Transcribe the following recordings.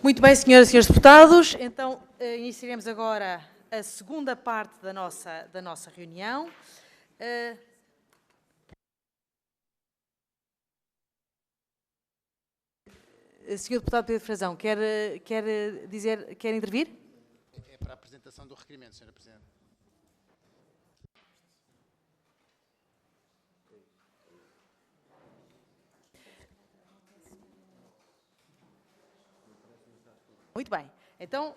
Muito bem, senhoras e senhores deputados, então iniciaremos agora a segunda parte da nossa reunião. Senhor deputado Pedro Frazão, quer intervir? É para a apresentação do requerimento, senhora Presidente. Muito bem. Então,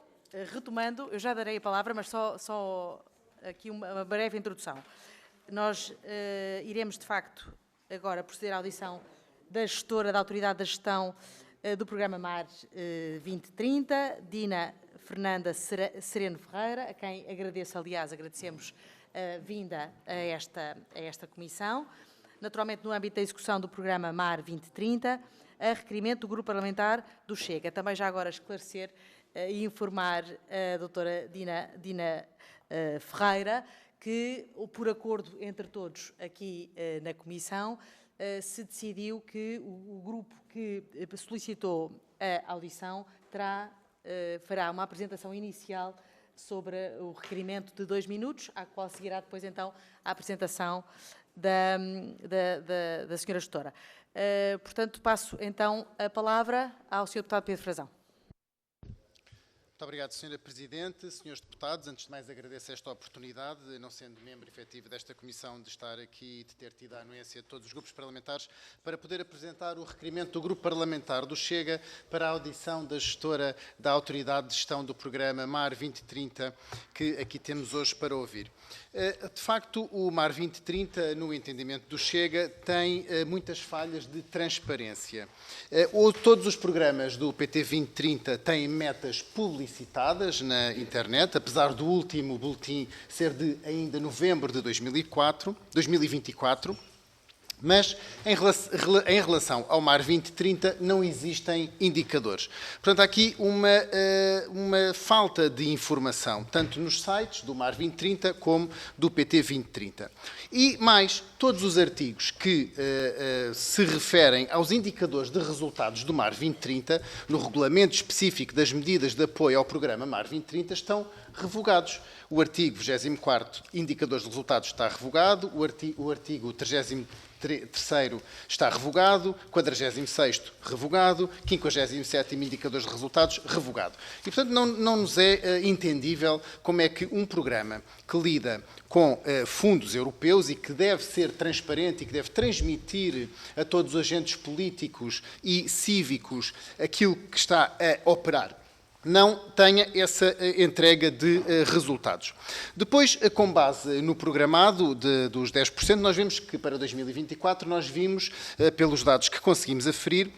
retomando, eu já darei a palavra, mas só aqui uma breve introdução. Nós iremos, de facto, agora proceder à audição da gestora da Autoridade da Gestão do Programa MAR 2030, Dina Fernanda Sereno Ferreira, a quem agradeço, aliás, agradecemos a vinda a esta comissão. Naturalmente, no âmbito da execução do Programa MAR 2030, a requerimento do Grupo Parlamentar do Chega. Também já agora esclarecer e informar a doutora Dina Ferreira que, por acordo entre todos aqui na Comissão, se decidiu que o grupo que solicitou a audição fará uma apresentação inicial sobre o requerimento de 2 minutos, à qual seguirá depois, então, a apresentação da senhora gestora. Portanto, passo então a palavra ao senhor deputado Pedro Frazão. Muito obrigado, senhora Presidente. Senhores deputados, antes de mais agradeço esta oportunidade, não sendo membro efetivo desta comissão, de estar aqui e de ter tido a anuência de todos os grupos parlamentares para poder apresentar o requerimento do Grupo Parlamentar do Chega para a audição da gestora da Autoridade de Gestão do Programa MAR 2030, que aqui temos hoje para ouvir. De facto, o MAR 2030, no entendimento do Chega, tem muitas falhas de transparência. Todos os programas do PT 2030 têm metas publicitadas na internet, apesar do último boletim ser de ainda novembro de 2024. Mas, em relação ao MAR 2030, não existem indicadores. Portanto, há aqui uma falta de informação, tanto nos sites do MAR 2030 como do PT 2030. E mais, todos os artigos que se referem aos indicadores de resultados do MAR 2030, no regulamento específico das medidas de apoio ao programa MAR 2030, estão revogados. O artigo 24º, indicadores de resultados, está revogado, o artigo 33º está revogado, 46º revogado, 57º indicadores de resultados revogado. E, portanto, não nos é entendível como é que um programa que lida com fundos europeus e que deve ser transparente e que deve transmitir a todos os agentes políticos e cívicos aquilo que está a operar, não tenha essa entrega de resultados. Depois, com base no programado dos 10%, nós vemos que para 2024 nós vimos, pelos dados que conseguimos aferir,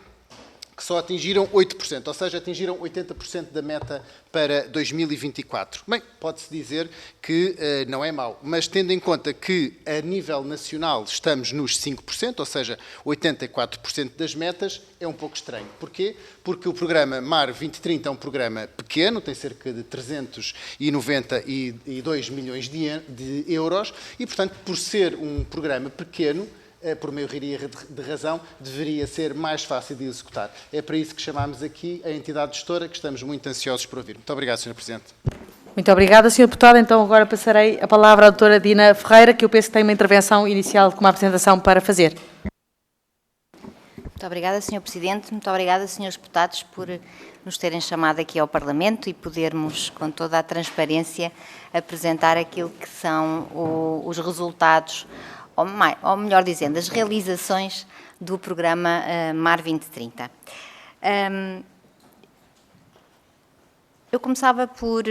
que só atingiram 8%, ou seja, atingiram 80% da meta para 2024. Bem, pode-se dizer que não é mau, mas tendo em conta que a nível nacional estamos nos 5%, ou seja, 84% das metas, é um pouco estranho. Porquê? Porque o programa MAR 2030 é um programa pequeno, tem cerca de 392 milhões de euros e, portanto, por ser um programa pequeno, por maioria de razão, deveria ser mais fácil de executar. É para isso que chamámos aqui a entidade gestora, que estamos muito ansiosos por ouvir. Muito obrigado, Sr. Presidente. Muito obrigada, Sr. Deputado. Então, agora passarei a palavra à doutora Dina Ferreira, que eu penso que tem uma intervenção inicial com uma apresentação para fazer. Muito obrigada, Sr. Presidente. Muito obrigada, Srs. Deputados, por nos terem chamado aqui ao Parlamento e podermos, com toda a transparência, apresentar aquilo que são os resultados, ou melhor dizendo, as realizações do programa MAR 2030. Eu começava por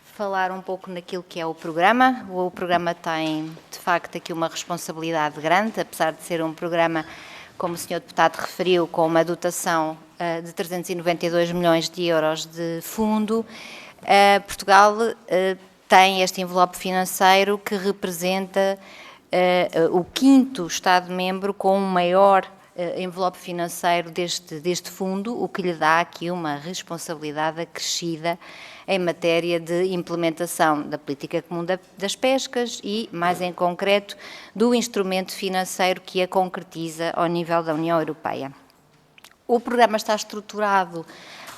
falar um pouco naquilo que é o programa. O programa tem, de facto, aqui uma responsabilidade grande, apesar de ser um programa, como o Sr. Deputado referiu, com uma dotação de 392 milhões de euros de fundo. Portugal tem este envelope financeiro que representa o 5º Estado-membro com um maior envelope financeiro deste fundo, o que lhe dá aqui uma responsabilidade acrescida em matéria de implementação da política comum das pescas e, mais em concreto, do instrumento financeiro que a concretiza ao nível da União Europeia. O programa está estruturado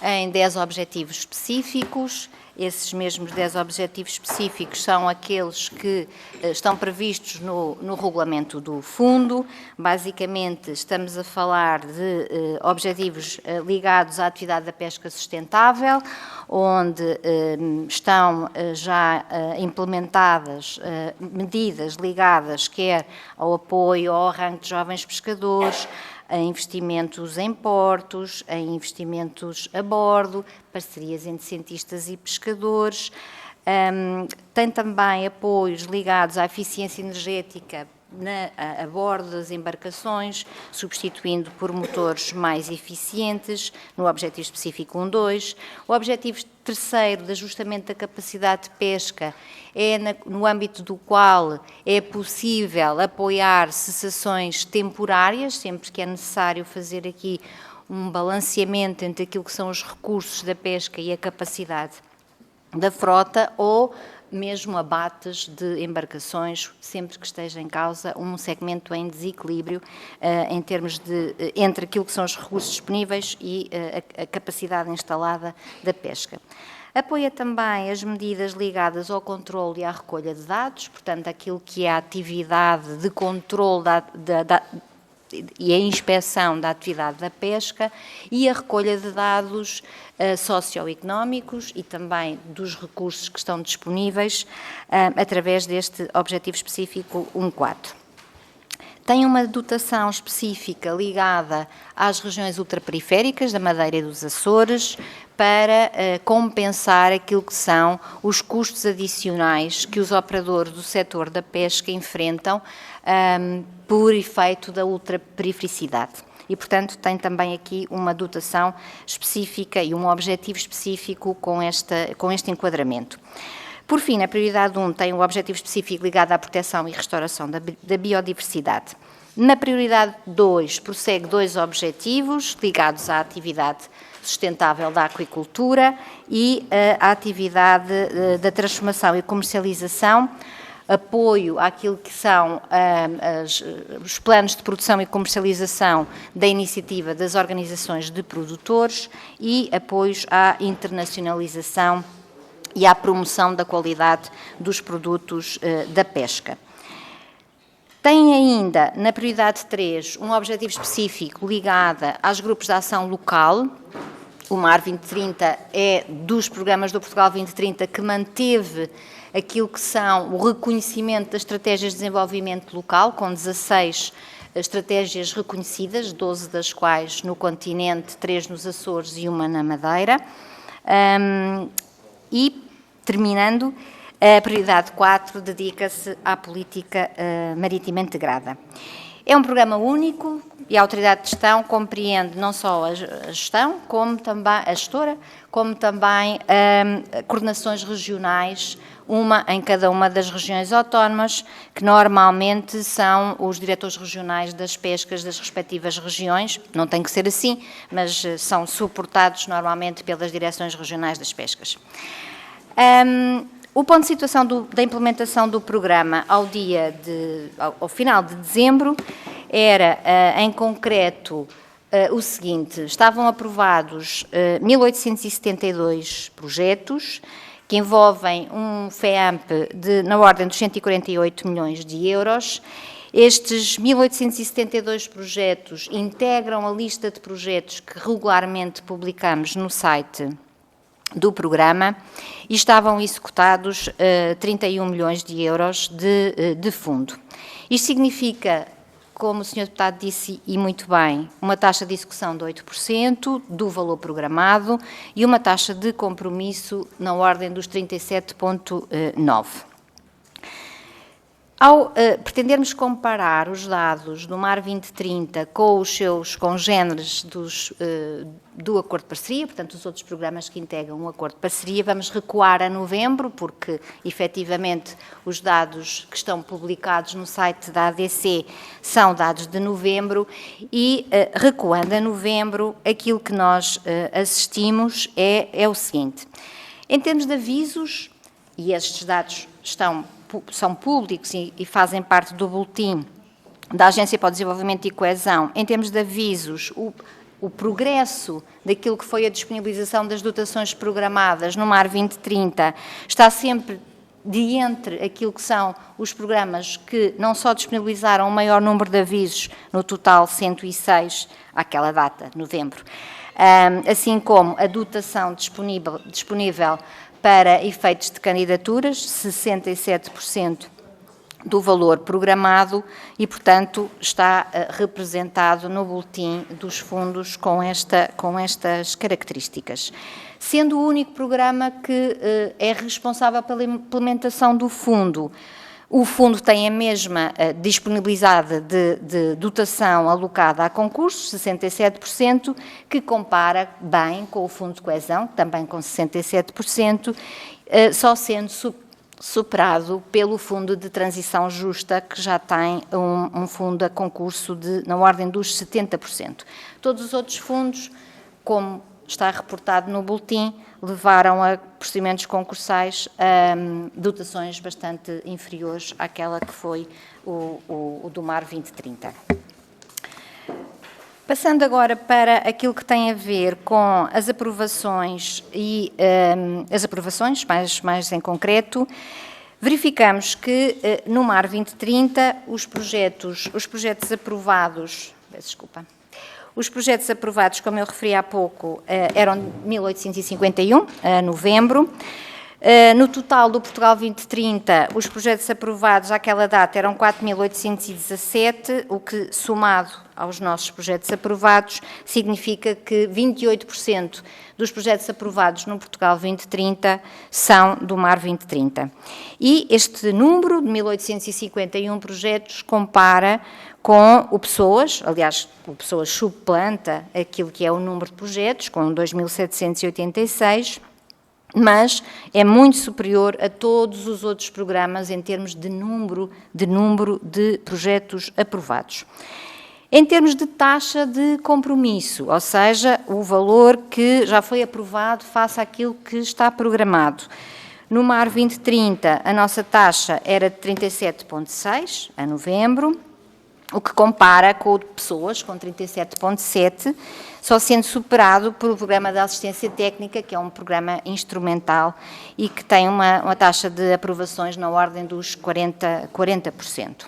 em 10 objetivos específicos. Esses mesmos 10 objetivos específicos são aqueles que estão previstos no regulamento do Fundo. Basicamente, estamos a falar de objetivos ligados à atividade da pesca sustentável, onde estão já implementadas medidas ligadas quer ao apoio ao arranque de jovens pescadores, a investimentos em portos, a investimentos a bordo, parcerias entre cientistas e pescadores. Tem também apoios ligados à eficiência energética a bordo das embarcações, substituindo por motores mais eficientes, no objetivo específico 1.2. O objetivo terceiro de ajustamento da capacidade de pesca é no âmbito do qual é possível apoiar cessações temporárias, sempre que é necessário fazer aqui um balanceamento entre aquilo que são os recursos da pesca e a capacidade da frota, ou mesmo abates de embarcações, sempre que esteja em causa um segmento em desequilíbrio em termos de entre aquilo que são os recursos disponíveis e a capacidade instalada da pesca. Apoia também as medidas ligadas ao controle e à recolha de dados, portanto, aquilo que é a atividade de controle e a inspeção da atividade da pesca e a recolha de dados socioeconómicos e também dos recursos que estão disponíveis através deste objetivo específico 1.4. Tem uma dotação específica ligada às regiões ultraperiféricas da Madeira e dos Açores para compensar aquilo que são os custos adicionais que os operadores do setor da pesca enfrentam por efeito da ultraperifericidade. E, portanto, tem também aqui uma dotação específica e um objetivo específico com este enquadramento. Por fim, a prioridade 1 tem um objetivo específico ligado à proteção e restauração da biodiversidade. Na prioridade 2, prossegue 2 objetivos ligados à atividade sustentável da aquicultura e à atividade da transformação e comercialização, apoio àquilo que são os planos de produção e comercialização da iniciativa das organizações de produtores e apoios à internacionalização e à promoção da qualidade dos produtos da pesca. Tem ainda, na prioridade 3, um objetivo específico ligado aos grupos de ação local. O MAR 2030 é dos programas do Portugal 2030 que manteve aquilo que são o reconhecimento das estratégias de desenvolvimento local, com 16 estratégias reconhecidas, 12 das quais no continente, 3 nos Açores e 1 na Madeira. E, terminando, a prioridade 4 dedica-se à política marítima integrada. É um programa único e a autoridade de gestão compreende não só a gestão, como também a gestora, como também coordenações regionais, uma em cada uma das regiões autónomas, que normalmente são os diretores regionais das pescas das respectivas regiões. Não tem que ser assim, mas são suportados normalmente pelas direções regionais das pescas. O ponto de situação da implementação do programa ao final de dezembro era, em concreto, o seguinte: estavam aprovados 1.872 projetos, que envolvem um FEAMP na ordem dos 148 milhões de euros. Estes 1.872 projetos integram a lista de projetos que regularmente publicamos no site do programa e estavam executados 31 milhões de euros de fundo. Isto significa, como o Sr. Deputado disse, e muito bem, uma taxa de execução de 8% do valor programado e uma taxa de compromisso na ordem dos 37,9%. Ao pretendermos comparar os dados do MAR 2030 com os seus congêneres do acordo de parceria, portanto, os outros programas que integram um acordo de parceria, vamos recuar a novembro, porque, efetivamente, os dados que estão publicados no site da ADC são dados de novembro e, recuando a novembro, aquilo que nós assistimos é o seguinte. Em termos de avisos, e estes dados são públicos e fazem parte do boletim da Agência para o Desenvolvimento e Coesão, em termos de avisos, o progresso daquilo que foi a disponibilização das dotações programadas no MAR 2030 está sempre de entre aquilo que são os programas que não só disponibilizaram o maior número de avisos, no total 106, àquela data, novembro, assim como a dotação disponível para efeitos de candidaturas, 67% do valor programado e, portanto, está representado no boletim dos fundos com estas características. Sendo o único programa que é responsável pela implementação do fundo. O fundo tem a mesma disponibilidade de dotação alocada a concursos, 67%, que compara bem com o Fundo de Coesão, também com 67%, só sendo superado pelo Fundo de Transição Justa, que já tem um fundo a concurso na ordem dos 70%. Todos os outros fundos, como está reportado no boletim, levaram a procedimentos concursais a dotações bastante inferiores àquela que foi o do MAR 2030. Passando agora para aquilo que tem a ver com as aprovações e as aprovações, mais em concreto, verificamos que no MAR 2030 os projetos aprovados, os projetos aprovados, como eu referi há pouco, eram 1.851, a novembro. No total do Portugal 2030, os projetos aprovados àquela data eram 4.817, o que, somado aos nossos projetos aprovados, significa que 28% dos projetos aprovados no Portugal 2030 são do MAR 2030. E este número de 1.851 projetos compara com o Pessoas, aliás, o Pessoas subplanta aquilo que é o número de projetos, com 2.786, mas é muito superior a todos os outros programas em termos de número de projetos aprovados. Em termos de taxa de compromisso, ou seja, o valor que já foi aprovado face àquilo que está programado. No MAR 2030, a nossa taxa era de 37,6 a novembro, o que compara com o de Pessoas, com 37,7, só sendo superado pelo Programa de Assistência Técnica, que é um programa instrumental e que tem uma taxa de aprovações na ordem dos 40%.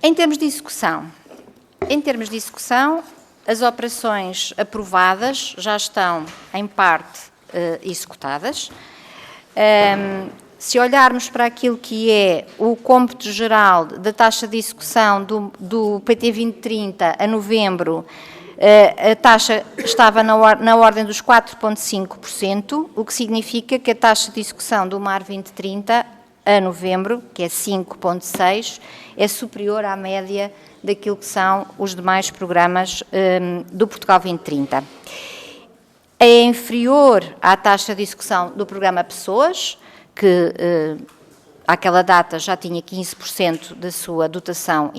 Em termos de execução, as operações aprovadas já estão, em parte, executadas. Se olharmos para aquilo que é o cômputo geral da taxa de execução do PT 2030 a novembro, a taxa estava na ordem dos 4,5%, o que significa que a taxa de execução do MAR 2030 a novembro, que é 5,6%, é superior à média daquilo que são os demais programas do Portugal 2030. É inferior à taxa de execução do programa Pessoas, que àquela data já tinha 15% da sua dotação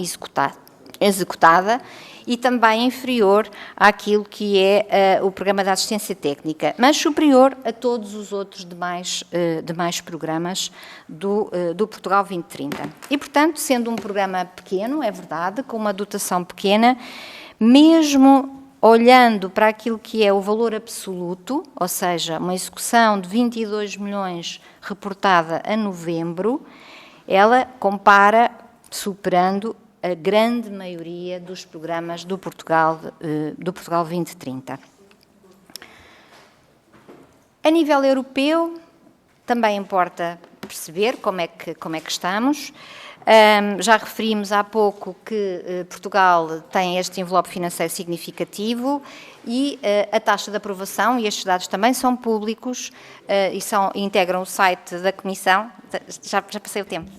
executada, e também inferior àquilo que é o programa de assistência técnica, mas superior a todos os outros demais programas do Portugal 2030. E, portanto, sendo um programa pequeno, é verdade, com uma dotação pequena, mesmo olhando para aquilo que é o valor absoluto, ou seja, uma execução de 22 milhões reportada a novembro, ela compara, superando a grande maioria dos programas do Portugal 2030. A nível europeu, também importa perceber como é que estamos. Já referimos há pouco que Portugal tem este envelope financeiro significativo e a taxa de aprovação, e estes dados também são públicos e integram o site da Comissão. Já passei o tempo.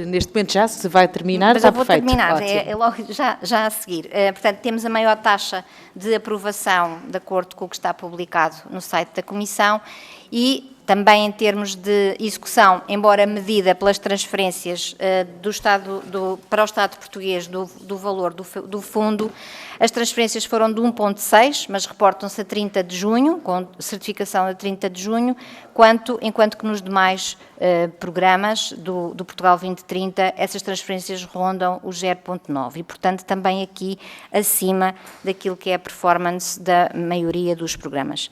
Neste momento já se vai terminar, mas está eu vou perfeito. terminar, é logo já a seguir. Portanto, temos a maior taxa de aprovação, de acordo com o que está publicado no site da Comissão, e Também em termos de execução, embora medida pelas transferências para o Estado português do valor do fundo, as transferências foram de 1,6, mas reportam-se a 30 de junho, com certificação a 30 de junho, enquanto que nos demais programas do Portugal 2030, essas transferências rondam os 0,9 e, portanto, também aqui acima daquilo que é a performance da maioria dos programas.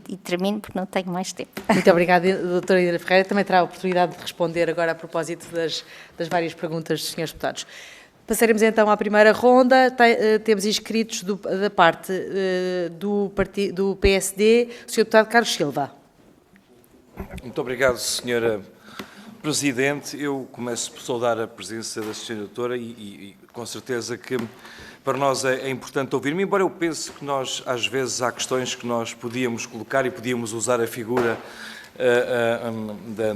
E termino porque não tenho mais tempo. Muito obrigada, doutora Dina Ferreira. Também terá a oportunidade de responder agora a propósito das várias perguntas dos senhores deputados. Passaremos então à primeira ronda. Temos inscritos da parte do PSD, o senhor deputado Carlos Silva. Muito obrigado, senhora Presidente. Eu começo por saudar a presença da senhora doutora e com certeza que para nós é importante ouvir-me, embora eu pense que nós, às vezes, há questões que nós podíamos colocar e podíamos usar a figura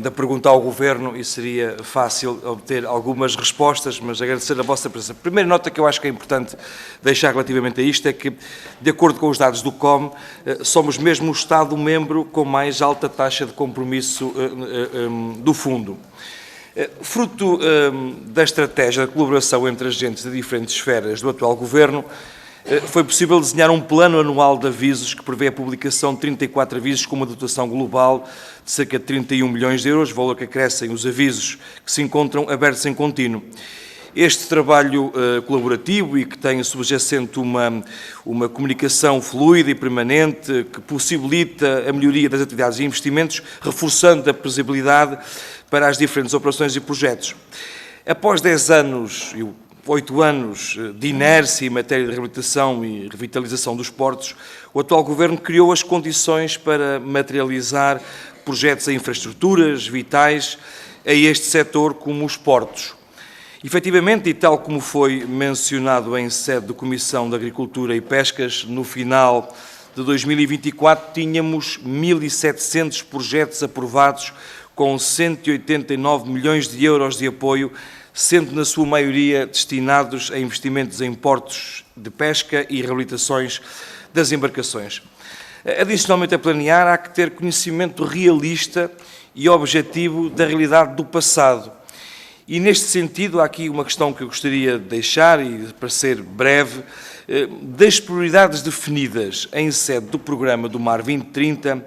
da pergunta ao Governo e seria fácil obter algumas respostas, mas agradecer a vossa presença. A primeira nota que eu acho que é importante deixar relativamente a isto é que, de acordo com os dados do COM, somos mesmo o Estado-membro com mais alta taxa de compromisso do Fundo. Fruto da estratégia de colaboração entre agentes de diferentes esferas do atual Governo, foi possível desenhar um plano anual de avisos que prevê a publicação de 34 avisos com uma dotação global de cerca de 31 milhões de euros, valor que acrescem os avisos que se encontram abertos em contínuo. Este trabalho colaborativo e que tem subjacente uma comunicação fluida e permanente que possibilita a melhoria das atividades e investimentos, reforçando a previsibilidade para as diferentes operações e projetos. Após 10 anos e 8 anos de inércia em matéria de reabilitação e revitalização dos portos, o atual Governo criou as condições para materializar projetos em infraestruturas vitais a este setor como os portos. Efetivamente, e tal como foi mencionado em sede de Comissão de Agricultura e Pescas, no final de 2024 tínhamos 1.700 projetos aprovados com 189 milhões de euros de apoio, sendo na sua maioria destinados a investimentos em portos de pesca e reabilitações das embarcações. Adicionalmente a planear, há que ter conhecimento realista e objetivo da realidade do passado. E neste sentido, há aqui uma questão que eu gostaria de deixar, e para ser breve, das prioridades definidas em sede do programa do MAR 2030,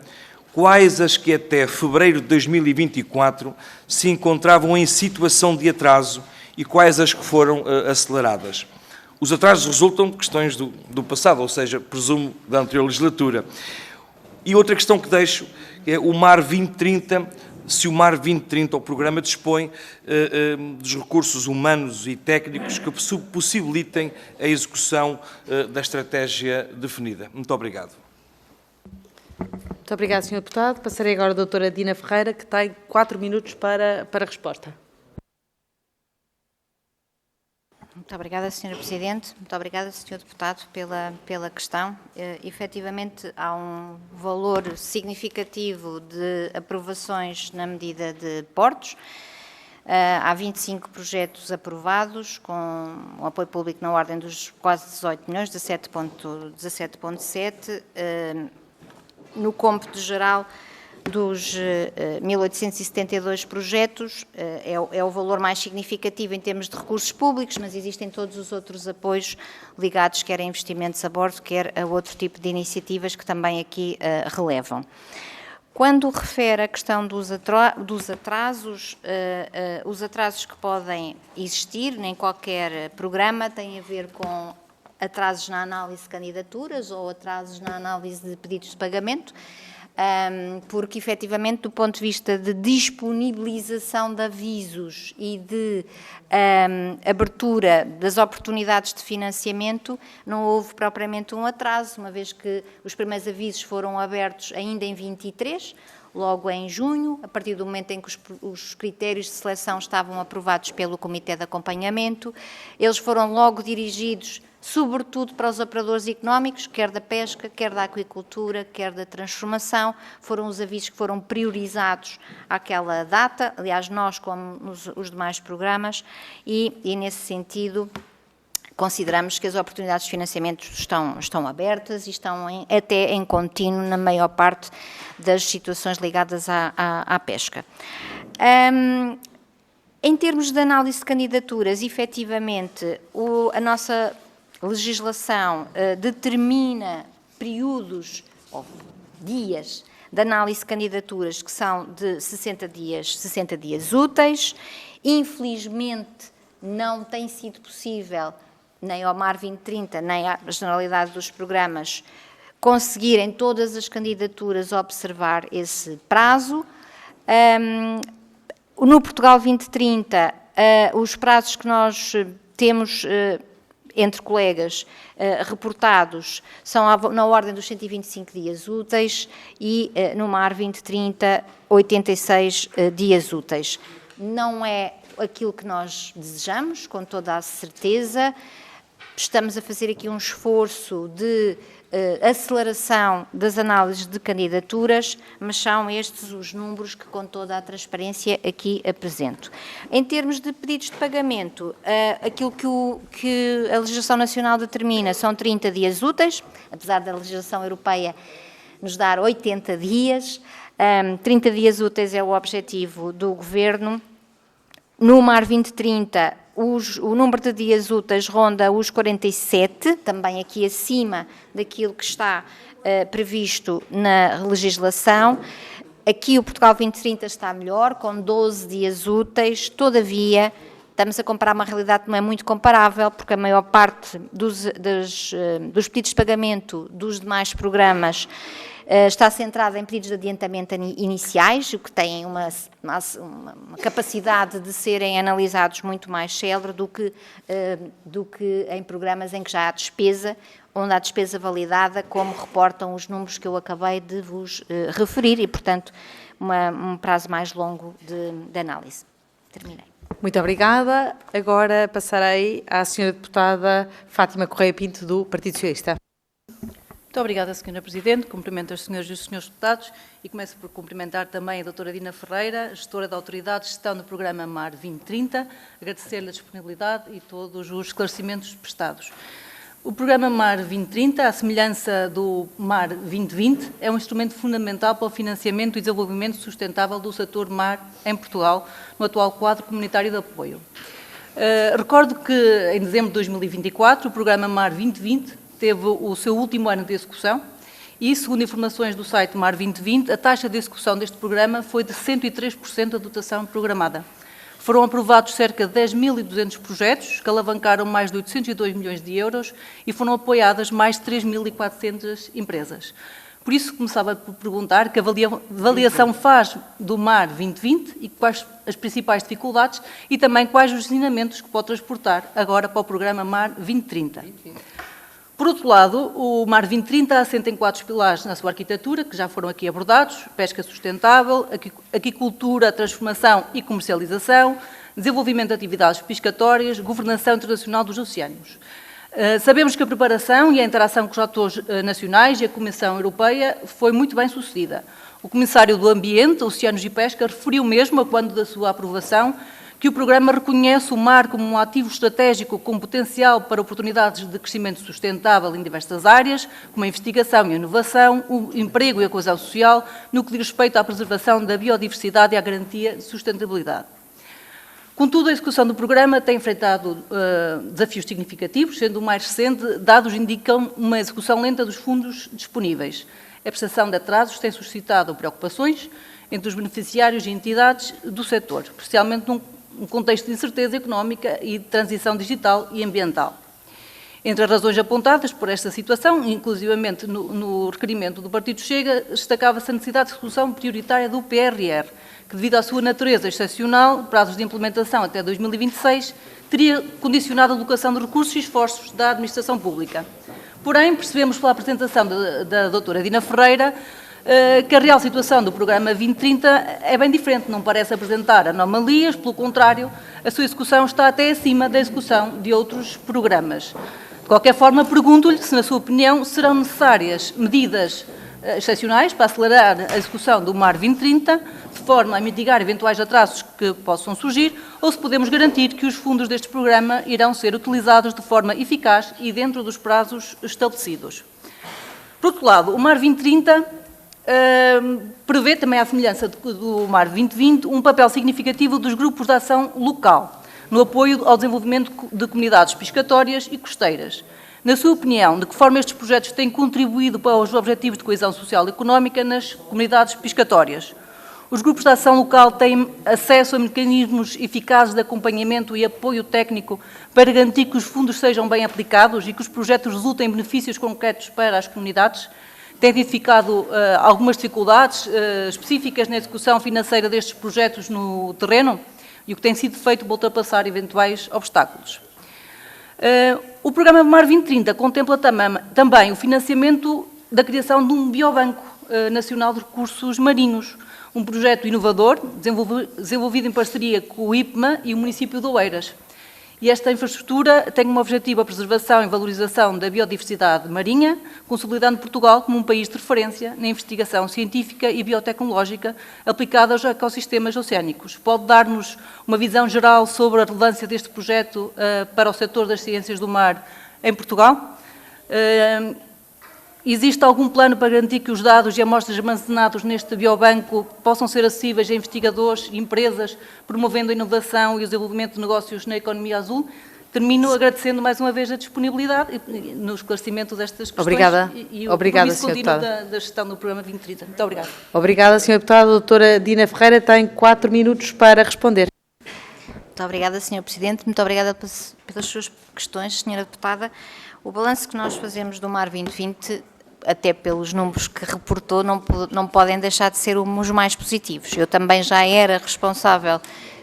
quais as que até fevereiro de 2024 se encontravam em situação de atraso e quais as que foram aceleradas. Os atrasos resultam de questões do passado, ou seja, presumo, da anterior legislatura. E outra questão que deixo é o MAR 2030, se o MAR 2030, o programa, dispõe dos recursos humanos e técnicos que possibilitem a execução da estratégia definida. Muito obrigado. Muito obrigada, Sr. Deputado. Passarei agora à doutora Dina Ferreira, que tem 4 minutos para a resposta. Muito obrigada, Sra. Presidente. Muito obrigada, Sr. Deputado, pela questão. Efetivamente, há um valor significativo de aprovações na medida de portos. Há 25 projetos aprovados, com um apoio público na ordem dos quase 18 milhões, 17,7. No cômputo geral dos 1.872 projetos, é o valor mais significativo em termos de recursos públicos, mas existem todos os outros apoios ligados, quer a investimentos a bordo, quer a outro tipo de iniciativas que também aqui relevam. Quando refere a questão dos atrasos, os atrasos que podem existir em qualquer programa têm a ver com atrasos na análise de candidaturas ou atrasos na análise de pedidos de pagamento, porque, efetivamente, do ponto de vista de disponibilização de avisos e de abertura das oportunidades de financiamento, não houve propriamente um atraso, uma vez que os primeiros avisos foram abertos ainda em 23, logo em junho, a partir do momento em que os critérios de seleção estavam aprovados pelo Comitê de Acompanhamento, eles foram logo dirigidos sobretudo para os operadores económicos, quer da pesca, quer da aquicultura, quer da transformação. Foram os avisos que foram priorizados àquela data, aliás, nós como os demais programas, e nesse sentido consideramos que as oportunidades de financiamento estão abertas e estão até em contínuo na maior parte das situações ligadas à pesca. Em termos de análise de candidaturas, efetivamente, a nossa legislação determina períodos ou dias de análise de candidaturas que são de 60 dias úteis. Infelizmente, não tem sido possível, nem ao MAR 2030, nem à generalidade dos programas, conseguirem todas as candidaturas observar esse prazo. No Portugal 2030, os prazos que nós temos entre colegas reportados são na ordem dos 125 dias úteis e no MAR 2030, 86 dias úteis. Não é aquilo que nós desejamos, com toda a certeza. Estamos a fazer aqui um esforço de aceleração das análises de candidaturas, mas são estes os números que, com toda a transparência, aqui apresento. Em termos de pedidos de pagamento, aquilo que a legislação nacional determina são 30 dias úteis, apesar da legislação europeia nos dar 80 dias. 30 dias úteis é o objetivo do Governo. No MAR 2030, o número de dias úteis ronda os 47, também aqui acima daquilo que está previsto na legislação. Aqui o Portugal 2030 está melhor, com 12 dias úteis, todavia estamos a comparar uma realidade que não é muito comparável, porque a maior parte dos pedidos de pagamento dos demais programas está centrada em pedidos de adiantamento iniciais, o que têm uma capacidade de serem analisados muito mais célere do que em programas em que já há despesa, onde há despesa validada, como reportam os números que eu acabei de vos referir, e, portanto, um prazo mais longo de análise. Terminei. Muito obrigada. Agora passarei à Sra. Deputada Fátima Correia Pinto, do Partido Socialista. Muito obrigada, Sra. Presidente. Cumprimento as senhoras e os senhores deputados e começo por cumprimentar também a doutora Dina Ferreira, gestora da Autoridade de Gestão do Programa MAR 2030, agradecer-lhe a disponibilidade e todos os esclarecimentos prestados. O Programa MAR 2030, à semelhança do MAR 2020, é um instrumento fundamental para o financiamento e desenvolvimento sustentável do setor MAR em Portugal, no atual quadro comunitário de apoio. Recordo que, em dezembro de 2024, o Programa MAR 2020 teve o seu último ano de execução e, segundo informações do site MAR 2020, a taxa de execução deste programa foi de 103% da dotação programada. Foram aprovados cerca de 10.200 projetos, que alavancaram mais de 802 milhões de euros e foram apoiadas mais de 3.400 empresas. Por isso, começava por perguntar que avaliação faz do MAR 2020 e quais as principais dificuldades e também quais os ensinamentos que pode transportar agora para o programa MAR 2030. Por outro lado, o MAR 2030 assenta em 4 pilares na sua arquitetura, que já foram aqui abordados: pesca sustentável, aquicultura, transformação e comercialização, desenvolvimento de atividades pescatórias, governação internacional dos oceanos. Sabemos que a preparação e a interação com os atores nacionais e a Comissão Europeia foi muito bem sucedida. O Comissário do Ambiente, Oceanos e Pesca referiu mesmo, a quando da sua aprovação, que o programa reconhece o mar como um ativo estratégico com potencial para oportunidades de crescimento sustentável em diversas áreas, como a investigação e a inovação, o emprego e a coesão social, no que diz respeito à preservação da biodiversidade e à garantia de sustentabilidade. Contudo, a execução do programa tem enfrentado desafios significativos, sendo o mais recente, dados indicam uma execução lenta dos fundos disponíveis. A prestação de atrasos tem suscitado preocupações entre os beneficiários e entidades do setor, especialmente num contexto de incerteza económica e de transição digital e ambiental. Entre as razões apontadas por esta situação, inclusivamente no requerimento do Partido Chega, destacava-se a necessidade de execução prioritária do PRR, que, devido à sua natureza excepcional, prazos de implementação até 2026, teria condicionado a alocação de recursos e esforços da administração pública. Porém, percebemos pela apresentação da doutora Dina Ferreira que a real situação do programa 2030 é bem diferente, não parece apresentar anomalias, pelo contrário, a sua execução está até acima da execução de outros programas. De qualquer forma, pergunto-lhe se, na sua opinião, serão necessárias medidas excepcionais para acelerar a execução do MAR 2030, forma a mitigar eventuais atrasos que possam surgir, ou se podemos garantir que os fundos deste programa irão ser utilizados de forma eficaz e dentro dos prazos estabelecidos. Por outro lado, o MAR 2030 prevê, também à semelhança do MAR 2020, um papel significativo dos grupos de ação local, no apoio ao desenvolvimento de comunidades pescatórias e costeiras. Na sua opinião, de que forma estes projetos têm contribuído para os objetivos de coesão social e económica nas comunidades pescatórias? Os grupos de ação local têm acesso a mecanismos eficazes de acompanhamento e apoio técnico para garantir que os fundos sejam bem aplicados e que os projetos resultem em benefícios concretos para as comunidades? Tem identificado algumas dificuldades específicas na execução financeira destes projetos no terreno? E o que tem sido feito para ultrapassar eventuais obstáculos? O programa MAR 2030 contempla também o financiamento da criação de um biobanco nacional de recursos marinhos, um projeto inovador desenvolvido em parceria com o IPMA e o município de Oeiras. E esta infraestrutura tem como objetivo a preservação e valorização da biodiversidade marinha, consolidando Portugal como um país de referência na investigação científica e biotecnológica aplicada aos ecossistemas oceânicos. Pode dar-nos uma visão geral sobre a relevância deste projeto para o setor das ciências do mar em Portugal? Existe algum plano para garantir que os dados e amostras armazenados neste biobanco possam ser acessíveis a investigadores e empresas, promovendo a inovação e o desenvolvimento de negócios na economia azul? Termino agradecendo mais uma vez a disponibilidade no esclarecimento destas questões. Obrigada. E o Obrigada, compromisso Sra. contínuo Deputada. da gestão do programa 2030. Muito obrigada. Obrigada, Sra. Deputada. A doutora Dina Ferreira tem 4 minutos para responder. Muito obrigada, Sr. Presidente. Muito obrigada pelas suas questões, Sra. Deputada. O balanço que nós fazemos do MAR 2020, até pelos números que reportou, não podem deixar de ser os mais positivos. Eu também já era responsável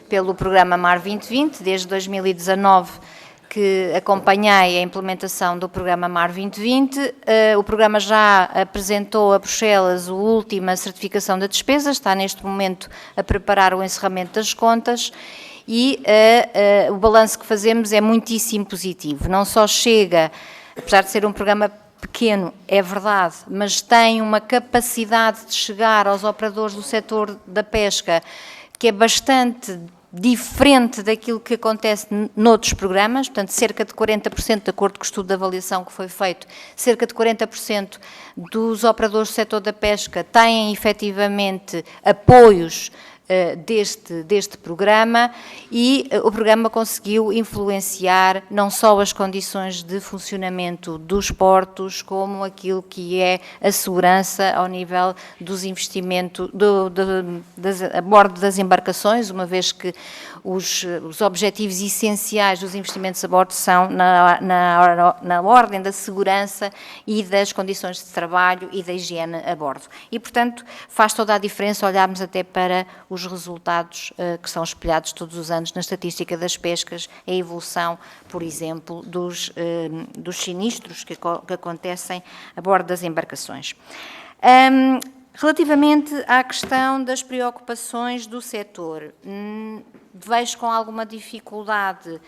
pelo programa MAR 2020, desde 2019 que acompanhei a implementação do programa MAR 2020. O programa já apresentou a Bruxelas a última certificação da despesa, está neste momento a preparar o encerramento das contas e o balanço que fazemos é muitíssimo positivo. Não só chega, apesar de ser um programa pequeno, é verdade, mas tem uma capacidade de chegar aos operadores do setor da pesca que é bastante diferente daquilo que acontece noutros programas, portanto, cerca de 40%, de acordo com o estudo de avaliação que foi feito, cerca de 40% dos operadores do setor da pesca têm efetivamente apoios deste programa e o programa conseguiu influenciar não só as condições de funcionamento dos portos, como aquilo que é a segurança ao nível dos investimentos, a bordo das embarcações, uma vez que os objetivos essenciais dos investimentos a bordo são na ordem da segurança e das condições de trabalho e da higiene a bordo. E, portanto, faz toda a diferença olharmos até para os resultados que são espelhados todos os anos na estatística das pescas, a evolução, por exemplo, dos sinistros que acontecem a bordo das embarcações. Relativamente à questão das preocupações do setor, vejo com alguma dificuldade,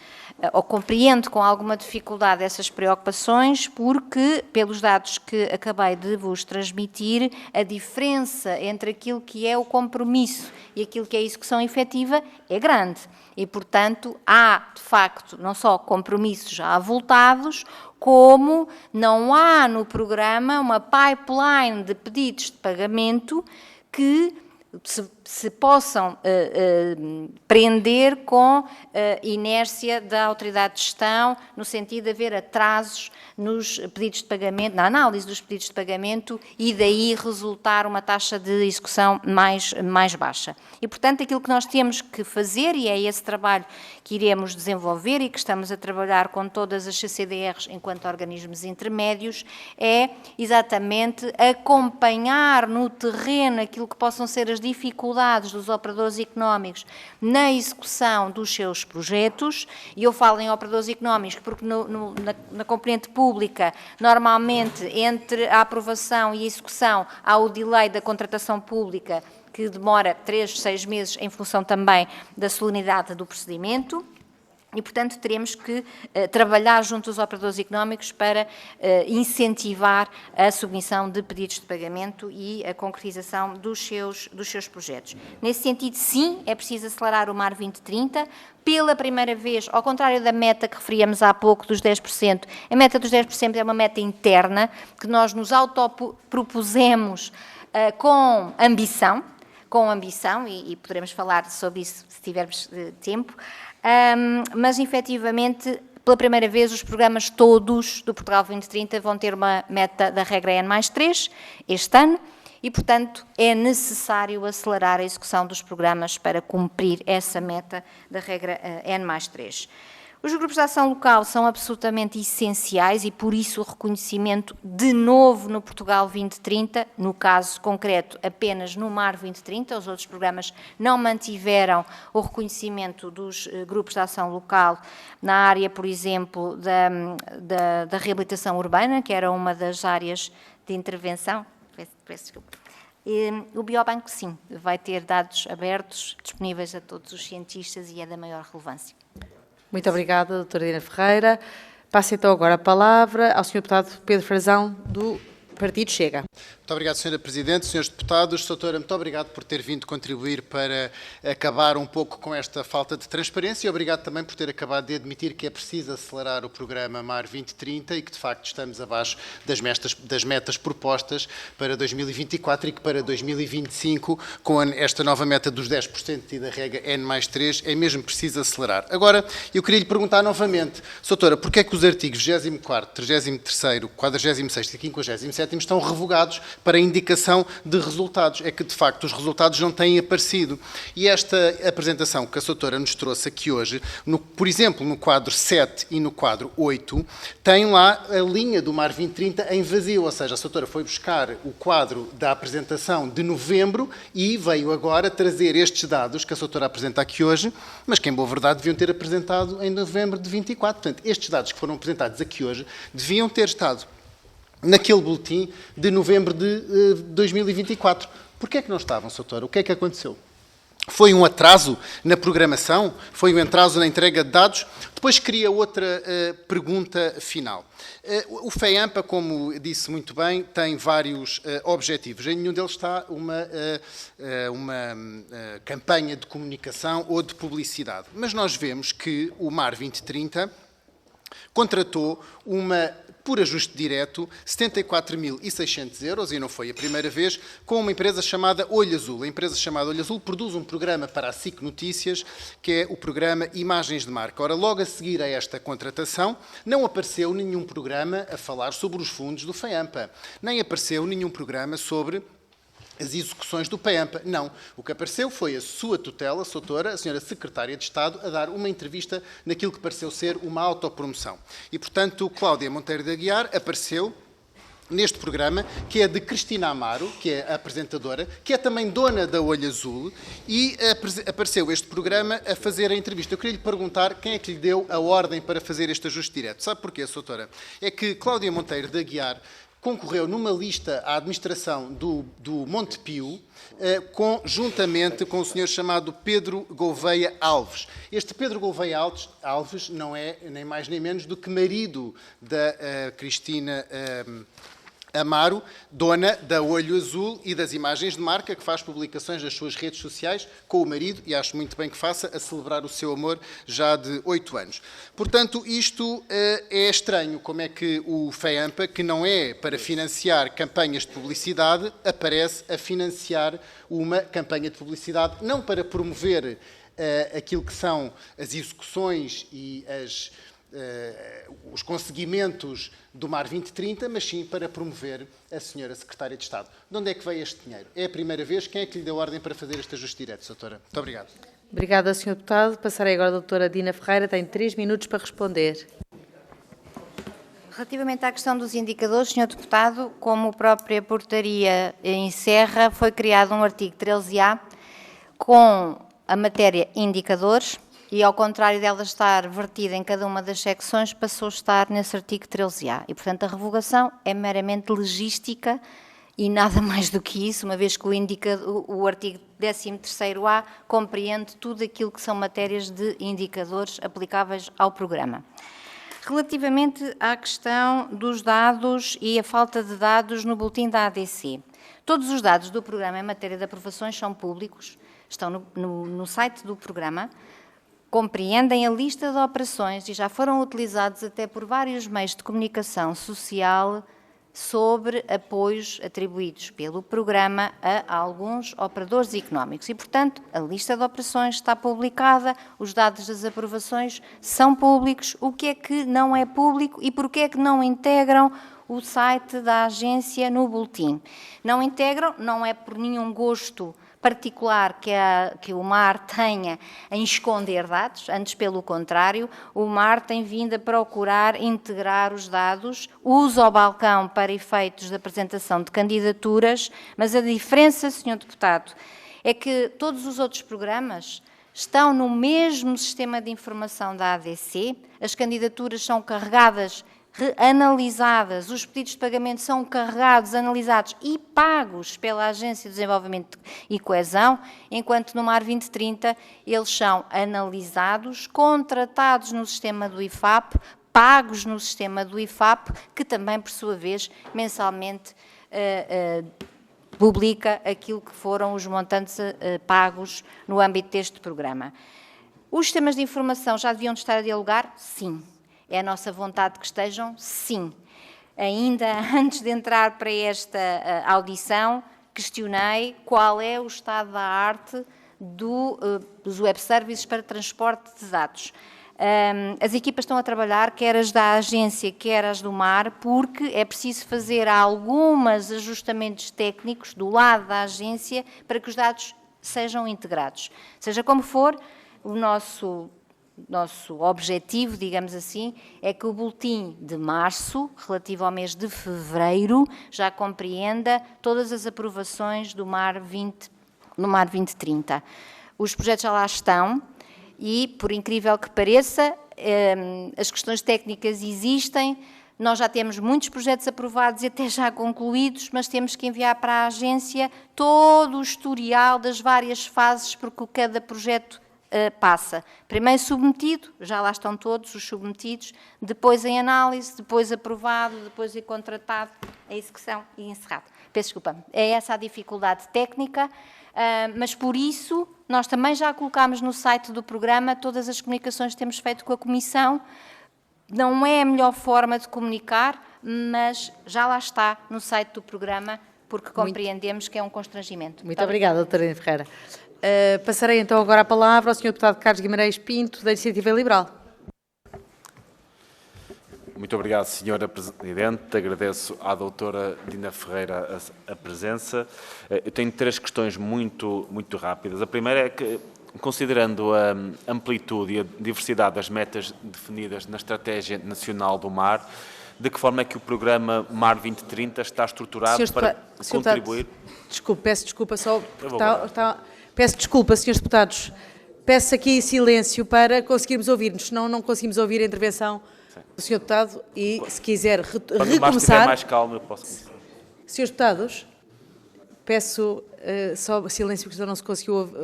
ou compreendo com alguma dificuldade essas preocupações, porque, pelos dados que acabei de vos transmitir, a diferença entre aquilo que é o compromisso e aquilo que é a execução efetiva é grande. E, portanto, há, de facto, não só compromissos já avultados, como não há no programa uma pipeline de pedidos de pagamento que se possam prender com a inércia da autoridade de gestão, no sentido de haver atrasos nos pedidos de pagamento, na análise dos pedidos de pagamento e daí resultar uma taxa de execução mais baixa. E, portanto, aquilo que nós temos que fazer, e é esse trabalho que iremos desenvolver e que estamos a trabalhar com todas as CCDRs enquanto organismos intermédios, é exatamente acompanhar no terreno aquilo que possam ser as dificuldades dos operadores económicos na execução dos seus projetos, e eu falo em operadores económicos porque na componente pública, normalmente, entre a aprovação e a execução, há o delay da contratação pública, que demora 3, 6 meses, em função também da solenidade do procedimento. E, portanto, teremos que trabalhar junto aos operadores económicos para incentivar a submissão de pedidos de pagamento e a concretização dos seus projetos. Nesse sentido, sim, é preciso acelerar o MAR 2030. Pela primeira vez, ao contrário da meta que referíamos há pouco dos 10%, a meta dos 10% é uma meta interna que nós nos autopropusemos com ambição, e poderemos falar sobre isso se tivermos tempo, mas, efetivamente, pela primeira vez, os programas todos do Portugal 2030 vão ter uma meta da regra N+3 este ano e, portanto, é necessário acelerar a execução dos programas para cumprir essa meta da regra N+3. Os grupos de ação local são absolutamente essenciais e, por isso, o reconhecimento de novo no Portugal 2030, no caso concreto apenas no MAR 2030, os outros programas não mantiveram o reconhecimento dos grupos de ação local na área, por exemplo, da reabilitação urbana, que era uma das áreas de intervenção. Peço desculpa. O Biobanco, sim, vai ter dados abertos, disponíveis a todos os cientistas e é da maior relevância. Muito obrigada, doutora Dina Ferreira. Passo então agora a palavra ao Sr. Deputado Pedro Frazão, do Partido Chega. Muito obrigado, Sra. Presidente, Srs. Deputados. Doutora, muito obrigado por ter vindo contribuir para acabar um pouco com esta falta de transparência e obrigado também por ter acabado de admitir que é preciso acelerar o programa MAR 2030 e que, de facto, estamos abaixo das metas propostas para 2024 e que para 2025, com esta nova meta dos 10% e da regra N+3, é mesmo preciso acelerar. Agora, eu queria lhe perguntar novamente, doutora, porquê é que os artigos 24º, 33º, 46º e 57º estão revogados para a indicação de resultados? É que, de facto, os resultados não têm aparecido. E esta apresentação que a doutora nos trouxe aqui hoje, por exemplo, no quadro 7 e no quadro 8, tem lá a linha do MAR 2030 em vazio, ou seja, a doutora foi buscar o quadro da apresentação de novembro e veio agora trazer estes dados que a doutora apresenta aqui hoje, mas que, em boa verdade, deviam ter apresentado em novembro de 24. Portanto, estes dados que foram apresentados aqui hoje deviam ter estado naquele boletim de novembro de 2024. Porquê é que não estavam, doutora? O que é que aconteceu? Foi um atraso na programação? Foi um atraso na entrega de dados? Depois queria outra pergunta final. O FEAMPA, como disse muito bem, tem vários objetivos. Em nenhum deles está uma campanha de comunicação ou de publicidade. Mas nós vemos que o MAR 2030 contratou por ajuste direto, 74.600 euros, e não foi a primeira vez, com uma empresa chamada Olho Azul. A empresa chamada Olho Azul produz um programa para a SIC Notícias, que é o programa Imagens de Marca. Ora, logo a seguir a esta contratação, não apareceu nenhum programa a falar sobre os fundos do FEAMPA, nem apareceu nenhum programa sobre as execuções do FEAMPA. Não. O que apareceu foi a sua tutela, doutora, a senhora Secretária de Estado, a dar uma entrevista naquilo que pareceu ser uma autopromoção. E, portanto, Cláudia Monteiro de Aguiar apareceu neste programa, que é de Cristina Amaro, que é a apresentadora, que é também dona da Olho Azul, e apareceu este programa a fazer a entrevista. Eu queria lhe perguntar quem é que lhe deu a ordem para fazer este ajuste direto. Sabe porquê, doutora? É que Cláudia Monteiro de Aguiar concorreu numa lista à administração do Montepio, juntamente com o senhor chamado Pedro Gouveia Alves. Este Pedro Gouveia Alves não é nem mais nem menos do que marido da Cristina Amaro, dona da Olho Azul e das Imagens de Marca, que faz publicações nas suas redes sociais com o marido, e acho muito bem que faça, a celebrar o seu amor já de 8 anos. Portanto, isto é estranho, como é que o FEAMPA, que não é para financiar campanhas de publicidade, aparece a financiar uma campanha de publicidade, não para promover aquilo que são as execuções e os conseguimentos do MAR 2030, mas sim para promover a senhora Secretária de Estado. De onde é que veio este dinheiro? É a primeira vez? Quem é que lhe deu ordem para fazer este ajuste direto, doutora? Muito obrigado. Obrigada, Sr. Deputado. Passarei agora à doutora Dina Ferreira. Tem 3 minutos para responder. Relativamente à questão dos indicadores, Sr. Deputado, como a própria portaria encerra, foi criado um artigo 13A com a matéria indicadores, e, ao contrário dela estar vertida em cada uma das secções, passou a estar nesse artigo 13A. E, portanto, a revogação é meramente legística E nada mais do que isso, uma vez que o artigo 13º-A compreende tudo aquilo que são matérias de indicadores aplicáveis ao programa. Relativamente à questão dos dados e a falta de dados no boletim da ADC, todos os dados do programa em matéria de aprovações são públicos, estão no site do programa, compreendem a lista de operações e já foram utilizados até por vários meios de comunicação social sobre apoios atribuídos pelo programa a alguns operadores económicos. E, portanto, a lista de operações está publicada, os dados das aprovações são públicos. O que é que não é público e por que é que não integram o site da agência no boletim? Não integram, não é por nenhum gosto particular que o MAR tenha em esconder dados, antes pelo contrário, o MAR tem vindo a procurar integrar os dados, usa o balcão para efeitos de apresentação de candidaturas, mas a diferença, Sr. Deputado, é que todos os outros programas estão no sistema de informação da ADC, as candidaturas são carregadas, analisadas, os pedidos de pagamento são carregados, analisados e pagos pela Agência de Desenvolvimento e Coesão, enquanto no MAR 2030 eles são analisados, contratados no sistema do IFAP, pagos no sistema do IFAP, que também, por sua vez, mensalmente publica aquilo que foram os montantes pagos no âmbito deste programa. Os sistemas de informação já deviam estar a dialogar? Sim. É a nossa vontade que estejam? Sim. Ainda antes de entrar para esta audição, questionei qual é o estado da arte dos web services para transporte de dados. As equipas estão a trabalhar, quer as da agência, quer as do MAR, porque é preciso fazer alguns ajustamentos técnicos do lado da agência para que os dados sejam integrados. Seja como for, o nosso objetivo, digamos assim, é que o boletim de março, relativo ao mês de fevereiro, já compreenda todas as aprovações do MAR 2030. Os projetos já lá estão e, por incrível que pareça, as questões técnicas existem. Nós já temos muitos projetos aprovados e até já concluídos, mas temos que enviar para a agência todo o historial das várias fases por que cada projeto passa. Primeiro submetido, já lá estão todos os submetidos, depois em análise, depois aprovado, depois em contratado, a execução e encerrado. Peço desculpa, é essa a dificuldade técnica, mas por isso nós também já colocámos no site do programa todas as comunicações que temos feito com a Comissão. Não é a melhor forma de comunicar, mas já lá está no site do programa, porque compreendemos que é um constrangimento. Muito obrigada, doutora Dina Ferreira. Passarei então agora a palavra ao Sr. Deputado Carlos Guimarães Pinto, da Iniciativa Liberal. Muito obrigado, Sra. Presidente. Agradeço à doutora Dina Ferreira a presença. Eu tenho 3 questões muito rápidas. A primeira é que, considerando a amplitude e a diversidade das metas definidas na Estratégia Nacional do Mar, de que forma é que o programa MAR 2030 está estruturado para contribuir... Peço desculpa só... Peço desculpa, senhores deputados. Peço aqui silêncio para conseguirmos ouvir-nos, senão não conseguimos ouvir a intervenção do senhor deputado e, se quiser recomeçar... Quando o mar estiver mais calmo, eu posso começar. Senhores deputados, peço só silêncio, porque senão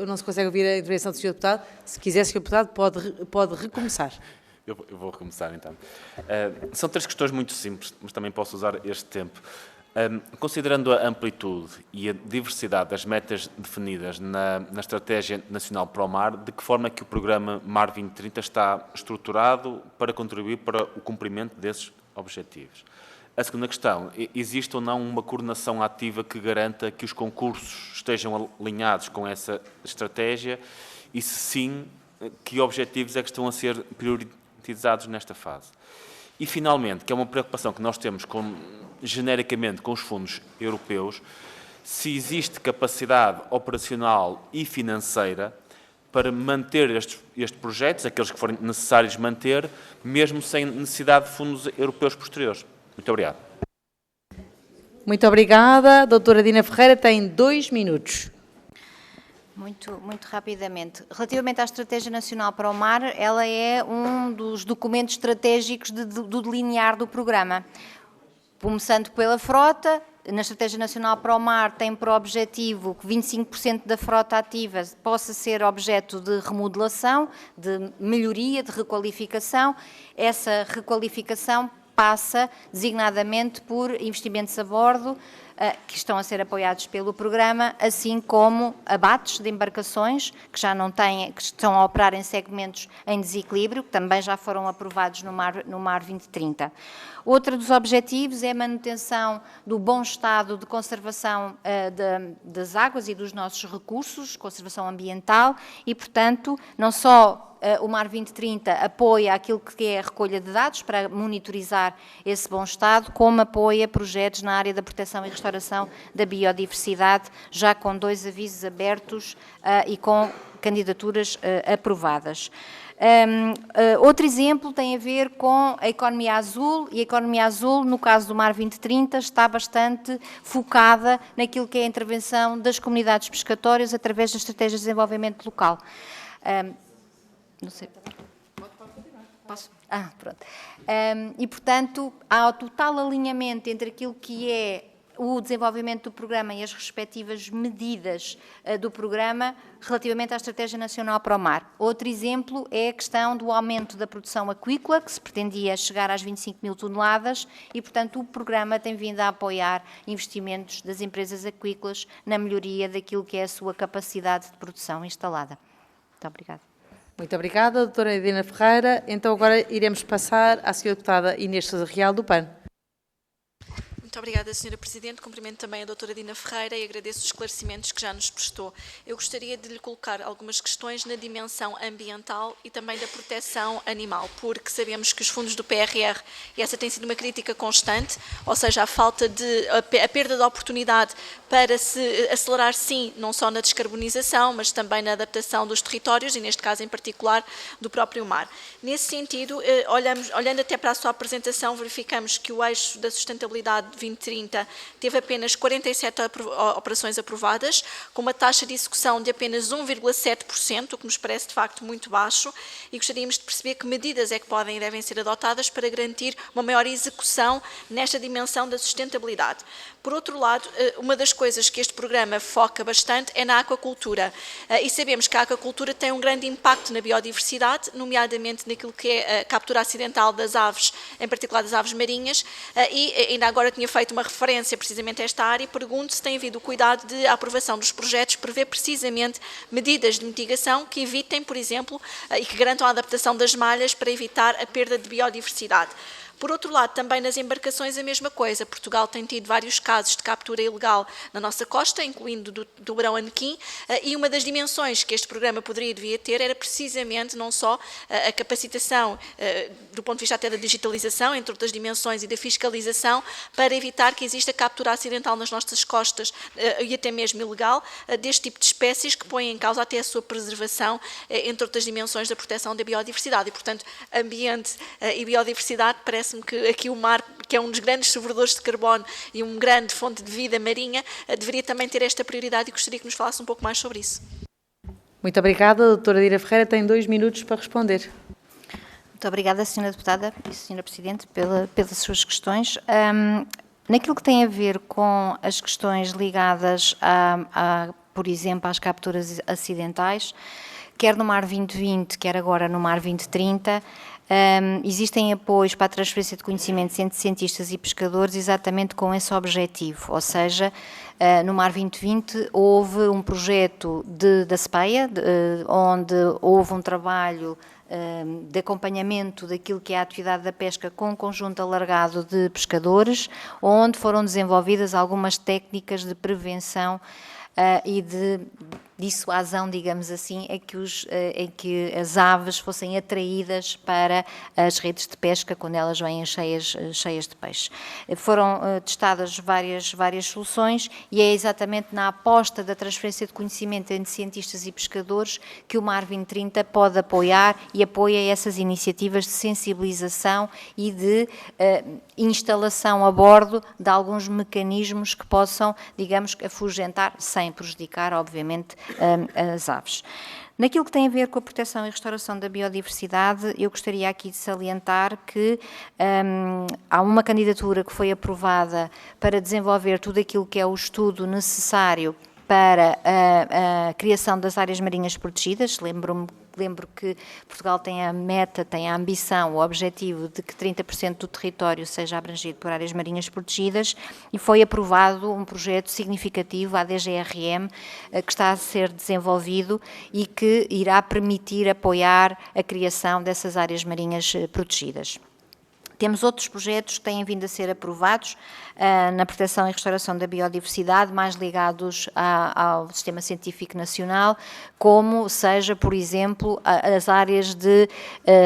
não se consegue ouvir a intervenção do senhor deputado. Se quiser, senhor deputado, pode recomeçar. Eu vou recomeçar, então. São 3 questões muito simples, mas também posso usar este tempo. Considerando a amplitude e a diversidade das metas definidas na Estratégia Nacional para o Mar, de que forma é que o programa MAR 2030 está estruturado para contribuir para o cumprimento desses objetivos? A segunda questão, existe ou não uma coordenação ativa que garanta que os concursos estejam alinhados com essa estratégia e, se sim, que objetivos é que estão a ser priorizados nesta fase? E, finalmente, que é uma preocupação que nós temos genericamente com os fundos europeus, se existe capacidade operacional e financeira para manter estes projetos, aqueles que forem necessários manter, mesmo sem necessidade de fundos europeus posteriores. Muito obrigado. Muito obrigada. Doutora Dina Ferreira tem 2 minutos. Muito rapidamente. Relativamente à Estratégia Nacional para o Mar, ela é um dos documentos estratégicos do delinear do programa. Começando pela frota, na Estratégia Nacional para o Mar, tem por objetivo que 25% da frota ativa possa ser objeto de remodelação, de melhoria, de requalificação. Essa requalificação passa designadamente por investimentos a bordo, que estão a ser apoiados pelo programa, assim como abates de embarcações que já não têm, que estão a operar em segmentos em desequilíbrio, que também já foram aprovados no Mar 2030. Outro dos objetivos é a manutenção do bom estado de conservação das águas e dos nossos recursos, conservação ambiental e, portanto, não só o Mar 2030 apoia aquilo que é a recolha de dados para monitorizar esse bom estado, como apoia projetos na área da proteção e restauração da biodiversidade, já com 2 avisos abertos e com candidaturas aprovadas. Outro exemplo tem a ver com a economia azul, e a economia azul, no caso do Mar 2030, está bastante focada naquilo que é a intervenção das comunidades pescatórias através da Estratégia de Desenvolvimento Local. Não sei. Posso? Pronto. E, portanto, há o total alinhamento entre aquilo que é o desenvolvimento do programa e as respectivas medidas do programa relativamente à Estratégia Nacional para o Mar. Outro exemplo é a questão do aumento da produção aquícola, que se pretendia chegar às 25 mil toneladas e, portanto, o programa tem vindo a apoiar investimentos das empresas aquícolas na melhoria daquilo que é a sua capacidade de produção instalada. Muito obrigada. Muito obrigada, doutora Edina Ferreira. Então agora iremos passar à senhora deputada Inês Sousa Real, do PAN. Muito obrigada, Sra. Presidente. Cumprimento também a doutora Dina Ferreira e agradeço os esclarecimentos que já nos prestou. Eu gostaria de lhe colocar algumas questões na dimensão ambiental e também da proteção animal, porque sabemos que os fundos do PRR, e essa tem sido uma crítica constante, ou seja, a falta de, a perda de oportunidade para se acelerar, sim, não só na descarbonização, mas também na adaptação dos territórios e, neste caso em particular, do próprio mar. Nesse sentido, olhando até para a sua apresentação, verificamos que o eixo da sustentabilidade 2030 teve apenas 47 operações aprovadas, com uma taxa de execução de apenas 1,7%, o que nos parece de facto muito baixo, e gostaríamos de perceber que medidas é que podem e devem ser adotadas para garantir uma maior execução nesta dimensão da sustentabilidade. Por outro lado, uma das coisas que este programa foca bastante é na aquacultura, e sabemos que a aquacultura tem um grande impacto na biodiversidade, nomeadamente naquilo que é a captura acidental das aves, em particular das aves marinhas, e ainda agora tinha feito uma referência precisamente a esta área e pergunto se tem havido o cuidado de a aprovação dos projetos prever precisamente medidas de mitigação que evitem, por exemplo, e que garantam a adaptação das malhas para evitar a perda de biodiversidade. Por outro lado, também nas embarcações a mesma coisa. Portugal tem tido vários casos de captura ilegal na nossa costa, incluindo do Verão Anequim, e uma das dimensões que este programa poderia e devia ter era precisamente não só a capacitação do ponto de vista até da digitalização, entre outras dimensões, e da fiscalização, para evitar que exista captura acidental nas nossas costas e até mesmo ilegal deste tipo de espécies que põem em causa até a sua preservação, entre outras dimensões da proteção da biodiversidade. E, portanto, ambiente e biodiversidade parece que aqui o mar, que é um dos grandes servidores de carbono e uma grande fonte de vida marinha, deveria também ter esta prioridade e gostaria que nos falasse um pouco mais sobre isso. Muito obrigada. A doutora Dina Ferreira tem 2 minutos para responder. Muito obrigada, Sra. Deputada e Sra. Presidente, pelas suas questões. Naquilo que tem a ver com as questões ligadas, por exemplo, às capturas acidentais, quer no Mar 2020, quer agora no Mar 2030, existem apoios para a transferência de conhecimentos entre cientistas e pescadores exatamente com esse objetivo, ou seja, no Mar 2020 houve um projeto da SPEA, onde houve um trabalho de acompanhamento daquilo que é a atividade da pesca com um conjunto alargado de pescadores, onde foram desenvolvidas algumas técnicas de prevenção e de dissuasão, digamos assim, em que as aves fossem atraídas para as redes de pesca quando elas vêm cheias de peixe. Foram testadas várias soluções e é exatamente na aposta da transferência de conhecimento entre cientistas e pescadores que o Mar 2030 pode apoiar e apoia essas iniciativas de sensibilização e de instalação a bordo de alguns mecanismos que possam, digamos, afugentar, sem prejudicar, obviamente, as aves. Naquilo que tem a ver com a proteção e restauração da biodiversidade, eu gostaria aqui de salientar que há uma candidatura que foi aprovada para desenvolver tudo aquilo que é o estudo necessário para a criação das áreas marinhas protegidas. Lembro que Portugal tem a meta, tem a ambição, o objetivo de que 30% do território seja abrangido por áreas marinhas protegidas, e foi aprovado um projeto significativo, a DGRM, que está a ser desenvolvido e que irá permitir apoiar a criação dessas áreas marinhas protegidas. Temos outros projetos que têm vindo a ser aprovados na proteção e restauração da biodiversidade, mais ligados ao Sistema Científico Nacional, como seja, por exemplo, as áreas de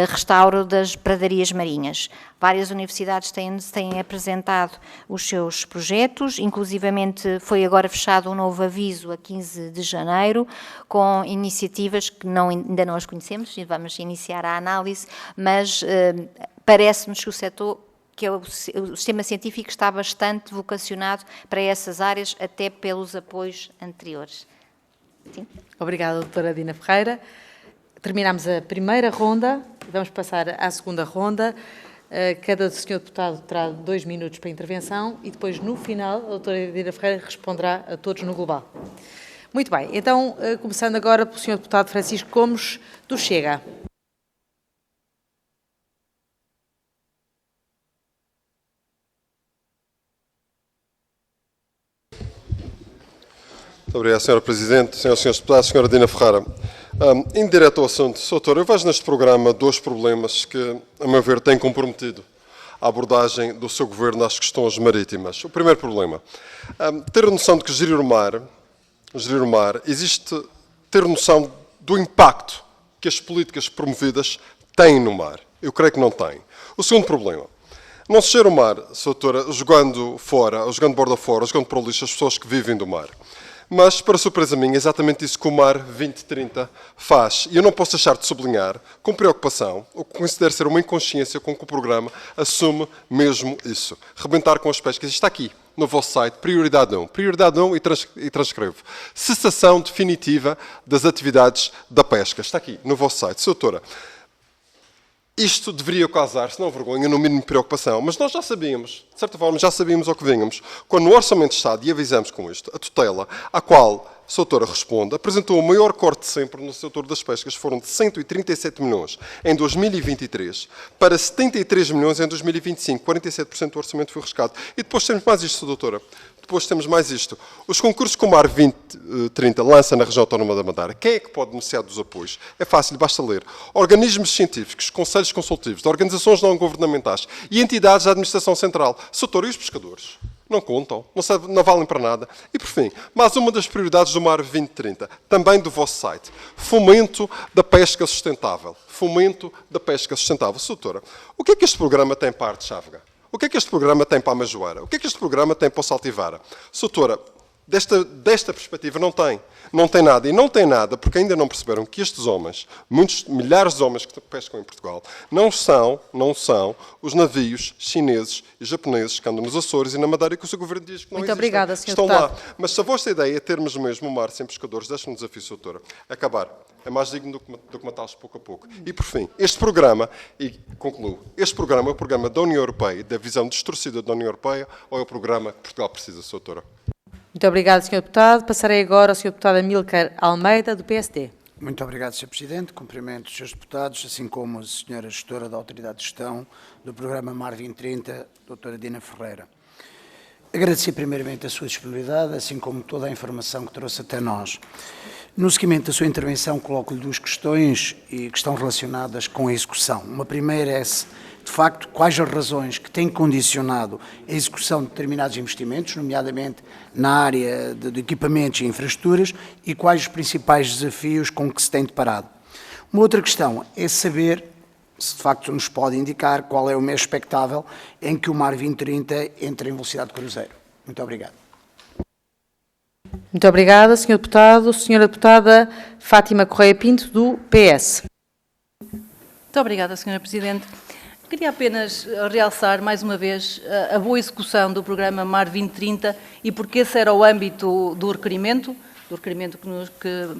restauro das pradarias marinhas. Várias universidades têm apresentado os seus projetos, inclusivamente foi agora fechado um novo aviso a 15 de janeiro, com iniciativas que ainda não as conhecemos, e vamos iniciar a análise, mas parece-nos que o setor, que o sistema científico está bastante vocacionado para essas áreas, até pelos apoios anteriores. Sim. Obrigada, doutora Dina Ferreira. Terminamos a primeira ronda, vamos passar à segunda ronda. Cada senhor deputado terá 2 minutos para a intervenção e depois, no final, a doutora Dina Ferreira responderá a todos no global. Muito bem, então, começando agora pelo senhor deputado Francisco Gomes, do Chega. Muito obrigado, Sra. Presidente, Srs. Deputados, Sra. Dina Ferreira. Indo direto ao assunto, Sr. Doutor, eu vejo neste programa 2 problemas que, a meu ver, têm comprometido a abordagem do seu Governo às questões marítimas. O primeiro problema, ter noção de que gerir o mar, existe ter noção do impacto que as políticas promovidas têm no mar. Eu creio que não têm. O segundo problema, não se gera o mar, Sr. Doutora, jogando fora, ou jogando borda fora, ou jogando para o lixo as pessoas que vivem do mar. Mas, para surpresa minha, é exatamente isso que o Mar 2030 faz. E eu não posso deixar de sublinhar, com preocupação, o que considero ser uma inconsciência com que o programa assume mesmo isso. Rebentar com as pescas. Isto está aqui, no vosso site, prioridade 1. Prioridade 1 e transcrevo. Cessação definitiva das atividades da pesca. Está aqui, no vosso site. Sr. Doutora, isto deveria causar, se não vergonha, no mínimo preocupação. Mas nós já sabíamos, de certa forma, já sabíamos ao que vínhamos. Quando no Orçamento de Estado, e avisamos com isto, a tutela, à qual a Sra. Doutora responde, apresentou o maior corte sempre no setor das pescas, foram de 137 milhões em 2023 para 73 milhões em 2025. 47% do orçamento foi riscado. E depois temos mais isto, Sra. Doutora. Depois temos mais isto. Os concursos que o Mar 2030 lança na região autónoma da Madeira, quem é que pode beneficiar dos apoios? É fácil, basta ler. Organismos científicos, conselhos consultivos, de organizações não governamentais e entidades da administração central. Doutor, e os pescadores? Não contam, não valem para nada. E, por fim, mais uma das prioridades do Mar 2030, também do vosso site, fomento da pesca sustentável. Fomento da pesca sustentável. Doutora, o que é que este programa tem para a arte chávega? O que é que este programa tem para a Majoeira? O que é que este programa tem para o Saltivara? Doutora, desta perspectiva não tem. Não tem nada. E não tem nada porque ainda não perceberam que estes homens, milhares de homens que pescam em Portugal, não são os navios chineses e japoneses que andam nos Açores e na Madeira e que o seu Governo diz que não existem. Muito obrigada, Sr. Estão Deputado. lá. Mas se a vossa ideia é termos mesmo um mar sem pescadores, deixe-me um desafio, Doutora. Acabar. É mais digno do que matá-los pouco a pouco. E, por fim, este programa, e concluo, este programa é o programa da União Europeia, da visão distorcida da União Europeia, ou é o programa que Portugal precisa, Sra. Doutora? Muito obrigada, Sr. Deputado. Passarei agora ao Sr. Deputado Amílcar Almeida, do PSD. Muito obrigado, Sr. Presidente. Cumprimento os Srs. Deputados, assim como a Sra. Gestora da Autoridade de Gestão do Programa Mar 2030, doutora Dina Ferreira. Agradecer primeiramente a sua disponibilidade, assim como toda a informação que trouxe até nós. No seguimento da sua intervenção, coloco-lhe 2 questões e que estão relacionadas com a execução. Uma primeira é se, de facto, quais as razões que têm condicionado a execução de determinados investimentos, nomeadamente na área de equipamentos e infraestruturas, e quais os principais desafios com que se tem deparado. Uma outra questão é saber se, de facto, nos pode indicar qual é o mês expectável em que o Mar 2030 entra em velocidade de cruzeiro. Muito obrigado. Muito obrigada, Sr. Deputado. Sra. Deputada Fátima Correia Pinto, do PS. Muito obrigada, Sra. Presidente. Queria apenas realçar, mais uma vez, a boa execução do programa Mar 2030 e porque esse era o âmbito do requerimento do requerimento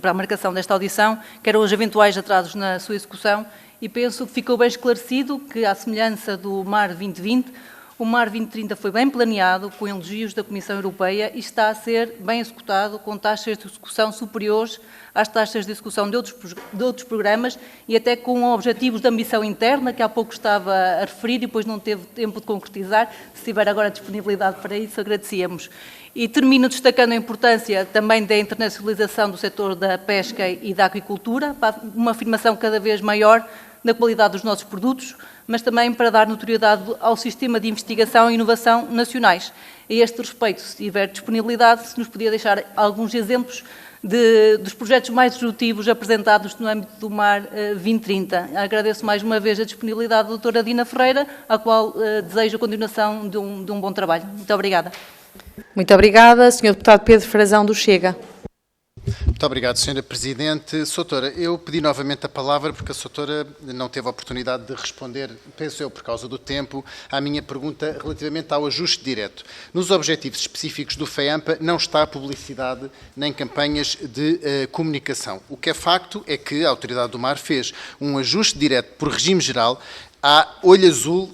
para a marcação desta audição, que eram os eventuais atrasos na sua execução, e penso que ficou bem esclarecido que, à semelhança do MAR 2020, o MAR 2030 foi bem planeado, com elogios da Comissão Europeia, e está a ser bem executado, com taxas de execução superiores às taxas de execução de outros programas e até com objetivos de ambição interna, que há pouco estava a referir e depois não teve tempo de concretizar. Se tiver agora disponibilidade para isso, agradecíamos. E termino destacando a importância também da internacionalização do setor da pesca e da aquicultura, para uma afirmação cada vez maior da qualidade dos nossos produtos, mas também para dar notoriedade ao sistema de investigação e inovação nacionais. A este respeito, se tiver disponibilidade, se nos podia deixar alguns exemplos dos projetos mais disruptivos apresentados no âmbito do MAR 2030. Agradeço mais uma vez a disponibilidade da doutora Dina Ferreira, à qual desejo a continuação de um bom trabalho. Muito obrigada. Muito obrigada. Sr. Deputado Pedro Frazão, do Chega. Muito obrigado, Sra. Presidente. Soutora, eu pedi novamente a palavra porque a Soutora não teve a oportunidade de responder, penso eu, por causa do tempo, à minha pergunta relativamente ao ajuste direto. Nos objetivos específicos do FEAMPA não está publicidade nem campanhas de comunicação. O que é facto é que a Autoridade do Mar fez um ajuste direto por regime geral à Olho Azul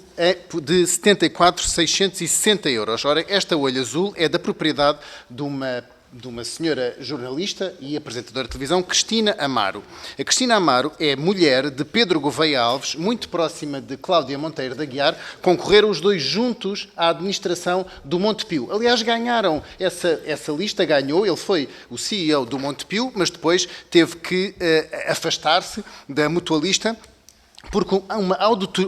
de 74.660 euros. Ora, esta Olho Azul é da propriedade de uma senhora jornalista e apresentadora de televisão, Cristina Amaro. A Cristina Amaro é mulher de Pedro Gouveia Alves, muito próxima de Cláudia Monteiro de Aguiar, concorreram os dois juntos à administração do Montepio. Aliás, ganharam essa lista, ganhou, ele foi o CEO do Montepio, mas depois teve que afastar-se da mutualista, porque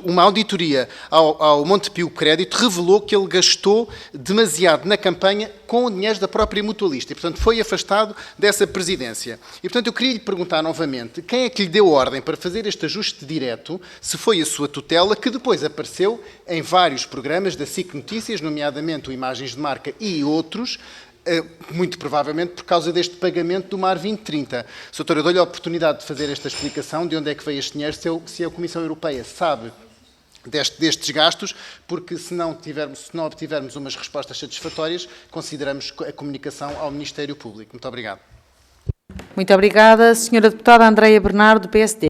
uma auditoria ao Montepio Crédito revelou que ele gastou demasiado na campanha com o dinheiro da própria mutualista e, portanto, foi afastado dessa presidência. E, portanto, eu queria lhe perguntar novamente quem é que lhe deu ordem para fazer este ajuste direto, se foi a sua tutela, que depois apareceu em vários programas da SIC Notícias, nomeadamente o Imagens de Marca e outros, muito provavelmente por causa deste pagamento do MAR 2030. Doutora, eu dou-lhe a oportunidade de fazer esta explicação de onde é que veio este dinheiro, se a Comissão Europeia sabe destes gastos, porque se não obtivermos umas respostas satisfatórias, consideramos a comunicação ao Ministério Público. Muito obrigado. Muito obrigada. Senhora Deputada Andreia Bernardo, do PSD.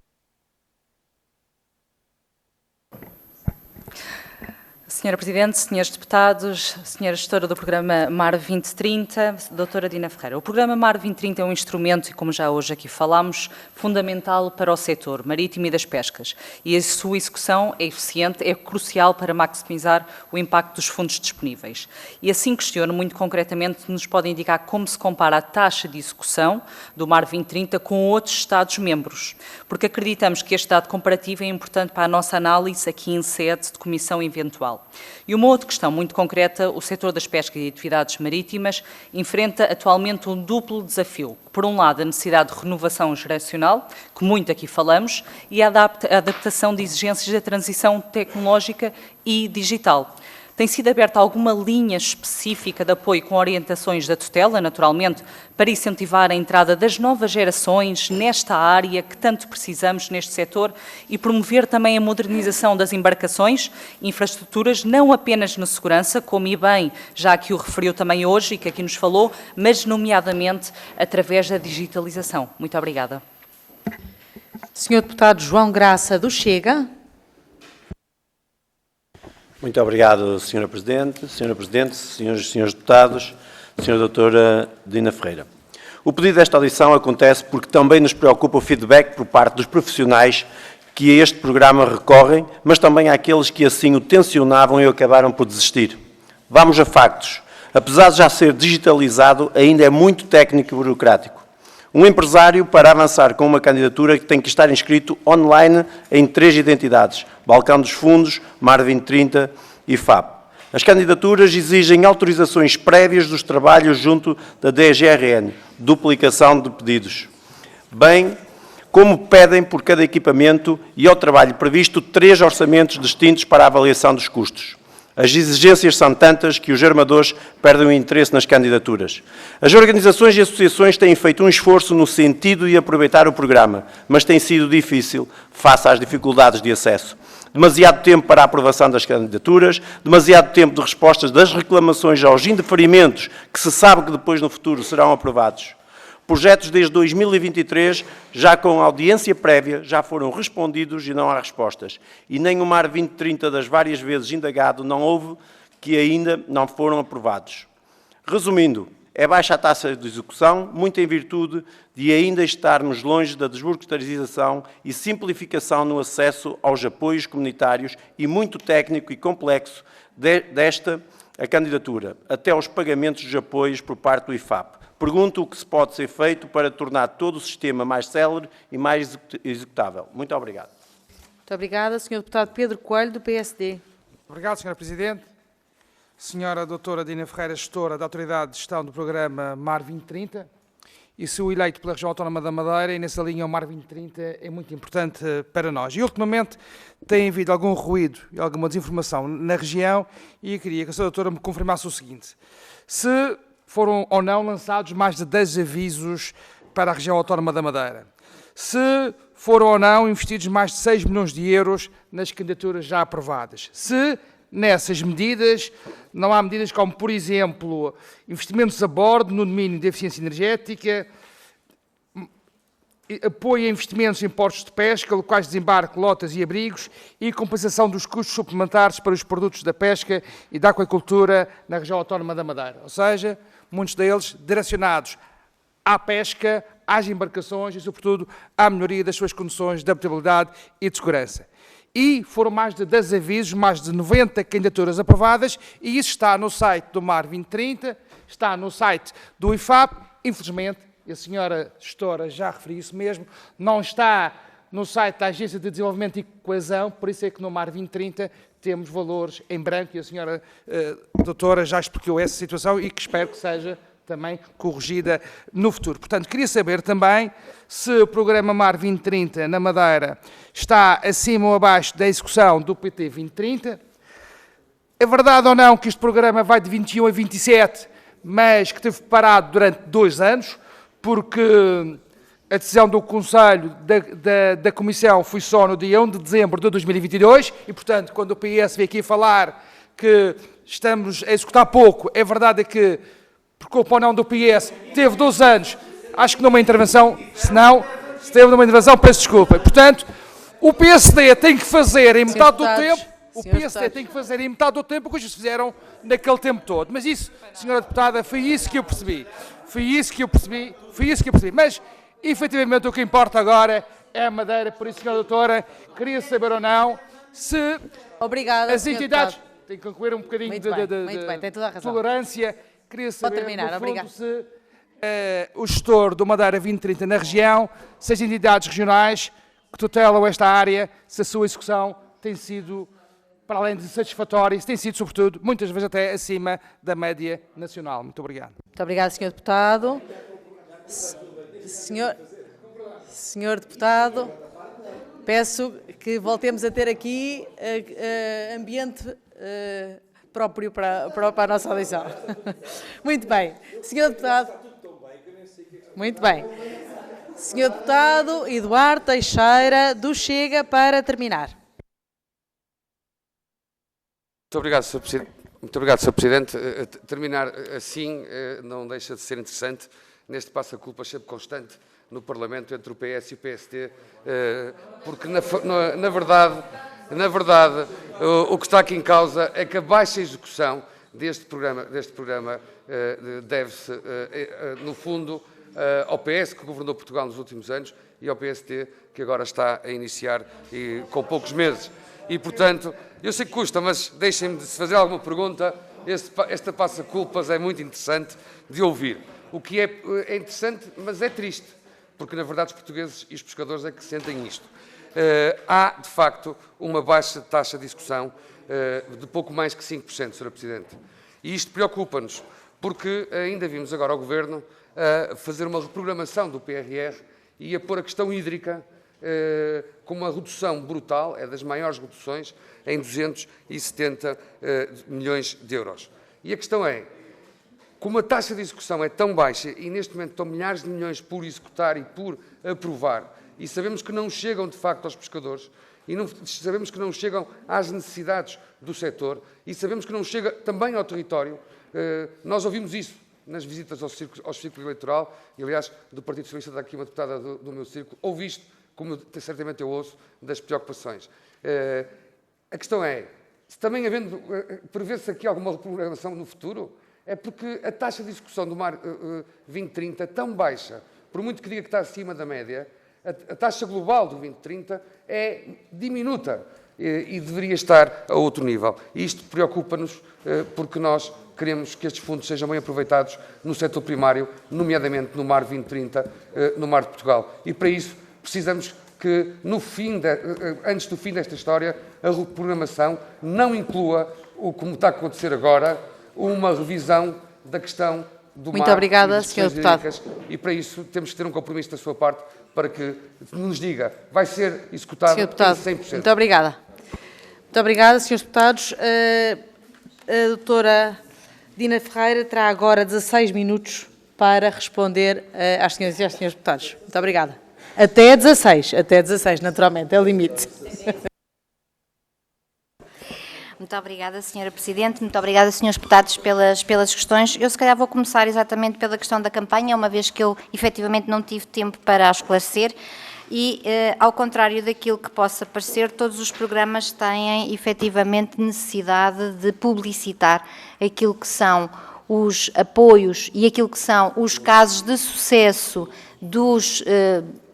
Senhora Presidente, senhores deputados, senhora gestora do programa MAR 2030, doutora Dina Ferreira. O programa MAR 2030 é um instrumento, e como já hoje aqui falámos, fundamental para o setor marítimo e das pescas. E a sua execução é eficiente, é crucial para maximizar o impacto dos fundos disponíveis. E assim questiono, muito concretamente, nos pode indicar como se compara a taxa de execução do MAR 2030 com outros Estados-membros, porque acreditamos que este dado comparativo é importante para a nossa análise aqui em sede de comissão eventual. E uma outra questão muito concreta, o setor das pescas e atividades marítimas enfrenta atualmente um duplo desafio. Por um lado, a necessidade de renovação geracional, que muito aqui falamos, e a adaptação de exigências da transição tecnológica e digital. Tem sido aberta alguma linha específica de apoio com orientações da tutela, naturalmente, para incentivar a entrada das novas gerações nesta área que tanto precisamos neste setor e promover também a modernização das embarcações, infraestruturas, não apenas na segurança, como e bem já aqui o referiu também hoje e que aqui nos falou, mas nomeadamente através da digitalização. Muito obrigada. Senhor Deputado João Graça, do Chega. Muito obrigado, Sra. Presidente, senhoras e senhores deputados, Sra. Doutora Dina Ferreira. O pedido desta audição acontece porque também nos preocupa o feedback por parte dos profissionais que a este programa recorrem, mas também àqueles que assim o tensionavam e acabaram por desistir. Vamos a factos. Apesar de já ser digitalizado, ainda é muito técnico e burocrático. Um empresário, para avançar com uma candidatura, tem que estar inscrito online em 3 identidades: Balcão dos Fundos, MAR 2030 e FAP. As candidaturas exigem autorizações prévias dos trabalhos junto da DGRN, duplicação de pedidos, bem como pedem por cada equipamento e ao trabalho previsto 3 orçamentos distintos para a avaliação dos custos. As exigências são tantas que os armadores perdem o interesse nas candidaturas. As organizações e associações têm feito um esforço no sentido de aproveitar o programa, mas tem sido difícil face às dificuldades de acesso. Demasiado tempo para a aprovação das candidaturas, demasiado tempo de respostas das reclamações aos indeferimentos que se sabe que depois no futuro serão aprovados. projetos desde 2023, já com audiência prévia, já foram respondidos e não há respostas. E nem o MAR 2030 das várias vezes indagado não houve, que ainda não foram aprovados. Resumindo, é baixa a taxa de execução, muito em virtude de ainda estarmos longe da desburocratização e simplificação no acesso aos apoios comunitários e muito técnico e complexo desta a candidatura, até aos pagamentos dos apoios por parte do IFAP. Pergunto o que se pode ser feito para tornar todo o sistema mais célere e mais executável. Muito obrigado. Muito obrigada. Sr. Deputado Pedro Coelho, do PSD. Obrigado, Sra. Presidente. Senhora Doutora Dina Ferreira, gestora da Autoridade de Gestão do Programa MAR 2030, e sou eleito pela Região Autónoma da Madeira, e nessa linha o MAR 2030 é muito importante para nós. E ultimamente tem havido algum ruído e alguma desinformação na região, e eu queria que a Sra. Doutora me confirmasse o seguinte: se foram ou não lançados mais de 10 avisos para a Região Autónoma da Madeira, se foram ou não investidos mais de 6 milhões de euros nas candidaturas já aprovadas, se nessas medidas não há medidas como, por exemplo, investimentos a bordo no domínio da eficiência energética, apoio a investimentos em portos de pesca, locais de desembarque, lotas e abrigos e compensação dos custos suplementares para os produtos da pesca e da aquacultura na região autónoma da Madeira. Ou seja, muitos deles direcionados à pesca, às embarcações e, sobretudo, à melhoria das suas condições de habitabilidade e de segurança. E foram mais de 10 avisos, mais de 90 candidaturas aprovadas, e isso está no site do MAR 2030, está no site do IFAP. Infelizmente, a senhora gestora já referiu isso mesmo, não está no site da Agência de Desenvolvimento e Coesão, por isso é que no MAR 2030 temos valores em branco, e a senhora doutora já explicou essa situação e que espero que seja também corrigida no futuro. Portanto, queria saber também se o programa MAR 2030 na Madeira está acima ou abaixo da execução do PT 2030. É verdade ou não que este programa vai de 21 a 27, mas que esteve parado durante 2 anos, porque a decisão do Conselho da Comissão foi só no dia 1 de dezembro de 2022 e, portanto, quando o PS veio aqui falar que estamos a executar pouco, é verdade que por culpa ou não do PS, teve 2 anos, acho que numa intervenção, se teve numa intervenção, peço desculpa. Portanto, o PSD tem que fazer em metade do tempo, tem que fazer em metade do tempo o que eles fizeram naquele tempo todo. Mas isso, senhora deputada, foi isso que eu percebi. Mas, efetivamente, o que importa agora é a Madeira, por isso, senhora doutora, queria saber ou não se obrigada, as entidades... Tem que concluir um bocadinho de tolerância. Queria saber, no fundo, se o gestor do Madeira 2030 na região, se as entidades regionais que tutelam esta área, se a sua execução tem sido, para além de satisfatória, se tem sido, sobretudo, muitas vezes até acima da média nacional. Muito obrigado. Muito obrigado, Sr. Deputado. Senhor Deputado, peço que voltemos a ter aqui ambiente próprio para a nossa audição. Muito bem. Senhor Deputado. Muito bem. Senhor Deputado Eduardo Teixeira, do Chega, para terminar. Muito obrigado, Sr. Presidente. Muito obrigado, Sr. Presidente. Terminar assim não deixa de ser interessante neste passa-culpa sempre constante no Parlamento entre o PS e o PSD, porque na verdade, o que está aqui em causa é que a baixa execução deste programa deve-se, no fundo, ao PS, que governou Portugal nos últimos anos, e ao PST, que agora está a iniciar com poucos meses. E, portanto, eu sei que custa, mas deixem-me de fazer alguma pergunta. Esta passa-culpas é muito interessante de ouvir. O que é interessante, mas é triste, porque, na verdade, os portugueses e os pescadores é que sentem isto. Há, de facto, uma baixa taxa de execução de pouco mais que 5%, Sr. Presidente. E isto preocupa-nos, porque ainda vimos agora o Governo fazer uma reprogramação do PRR e a pôr a questão hídrica com uma redução brutal, é das maiores reduções, em 270 milhões de euros. E a questão é, como a taxa de execução é tão baixa e neste momento estão milhares de milhões por executar e por aprovar, e sabemos que não chegam de facto aos pescadores, e sabemos que não chegam às necessidades do setor, e sabemos que não chega também ao território, nós ouvimos isso nas visitas ao círculo eleitoral, e aliás, do Partido Socialista, está aqui uma deputada do meu círculo, ouvi isto, como certamente eu ouço, das preocupações. A questão é, se também prevê-se aqui alguma reprogramação no futuro, é porque a taxa de execução do MAR 2030 é tão baixa, por muito que diga que está acima da média, a taxa global do 2030 é diminuta e deveria estar a outro nível. E isto preocupa-nos porque nós queremos que estes fundos sejam bem aproveitados no setor primário, nomeadamente no MAR 2030, no MAR de Portugal. E para isso precisamos que, antes do fim desta história, a reprogramação não inclua, como está a acontecer agora, uma revisão da questão do MAR. Muito obrigada, Sr. Deputado. E para isso temos que ter um compromisso da sua parte para que nos diga, vai ser executado em 100%. Muito obrigada. Muito obrigada, Srs. Deputados. A doutora Dina Ferreira terá agora 16 minutos para responder às senhoras e aos senhores deputados. Muito obrigada. Até 16, naturalmente, é o limite. Muito obrigada, Sra. Presidente. Muito obrigada, Srs. Deputados, pelas questões. Eu, se calhar, vou começar exatamente pela questão da campanha, uma vez que eu, efetivamente, não tive tempo para a esclarecer. E, ao contrário daquilo que possa parecer, todos os programas têm, efetivamente, necessidade de publicitar aquilo que são os apoios e aquilo que são os casos de sucesso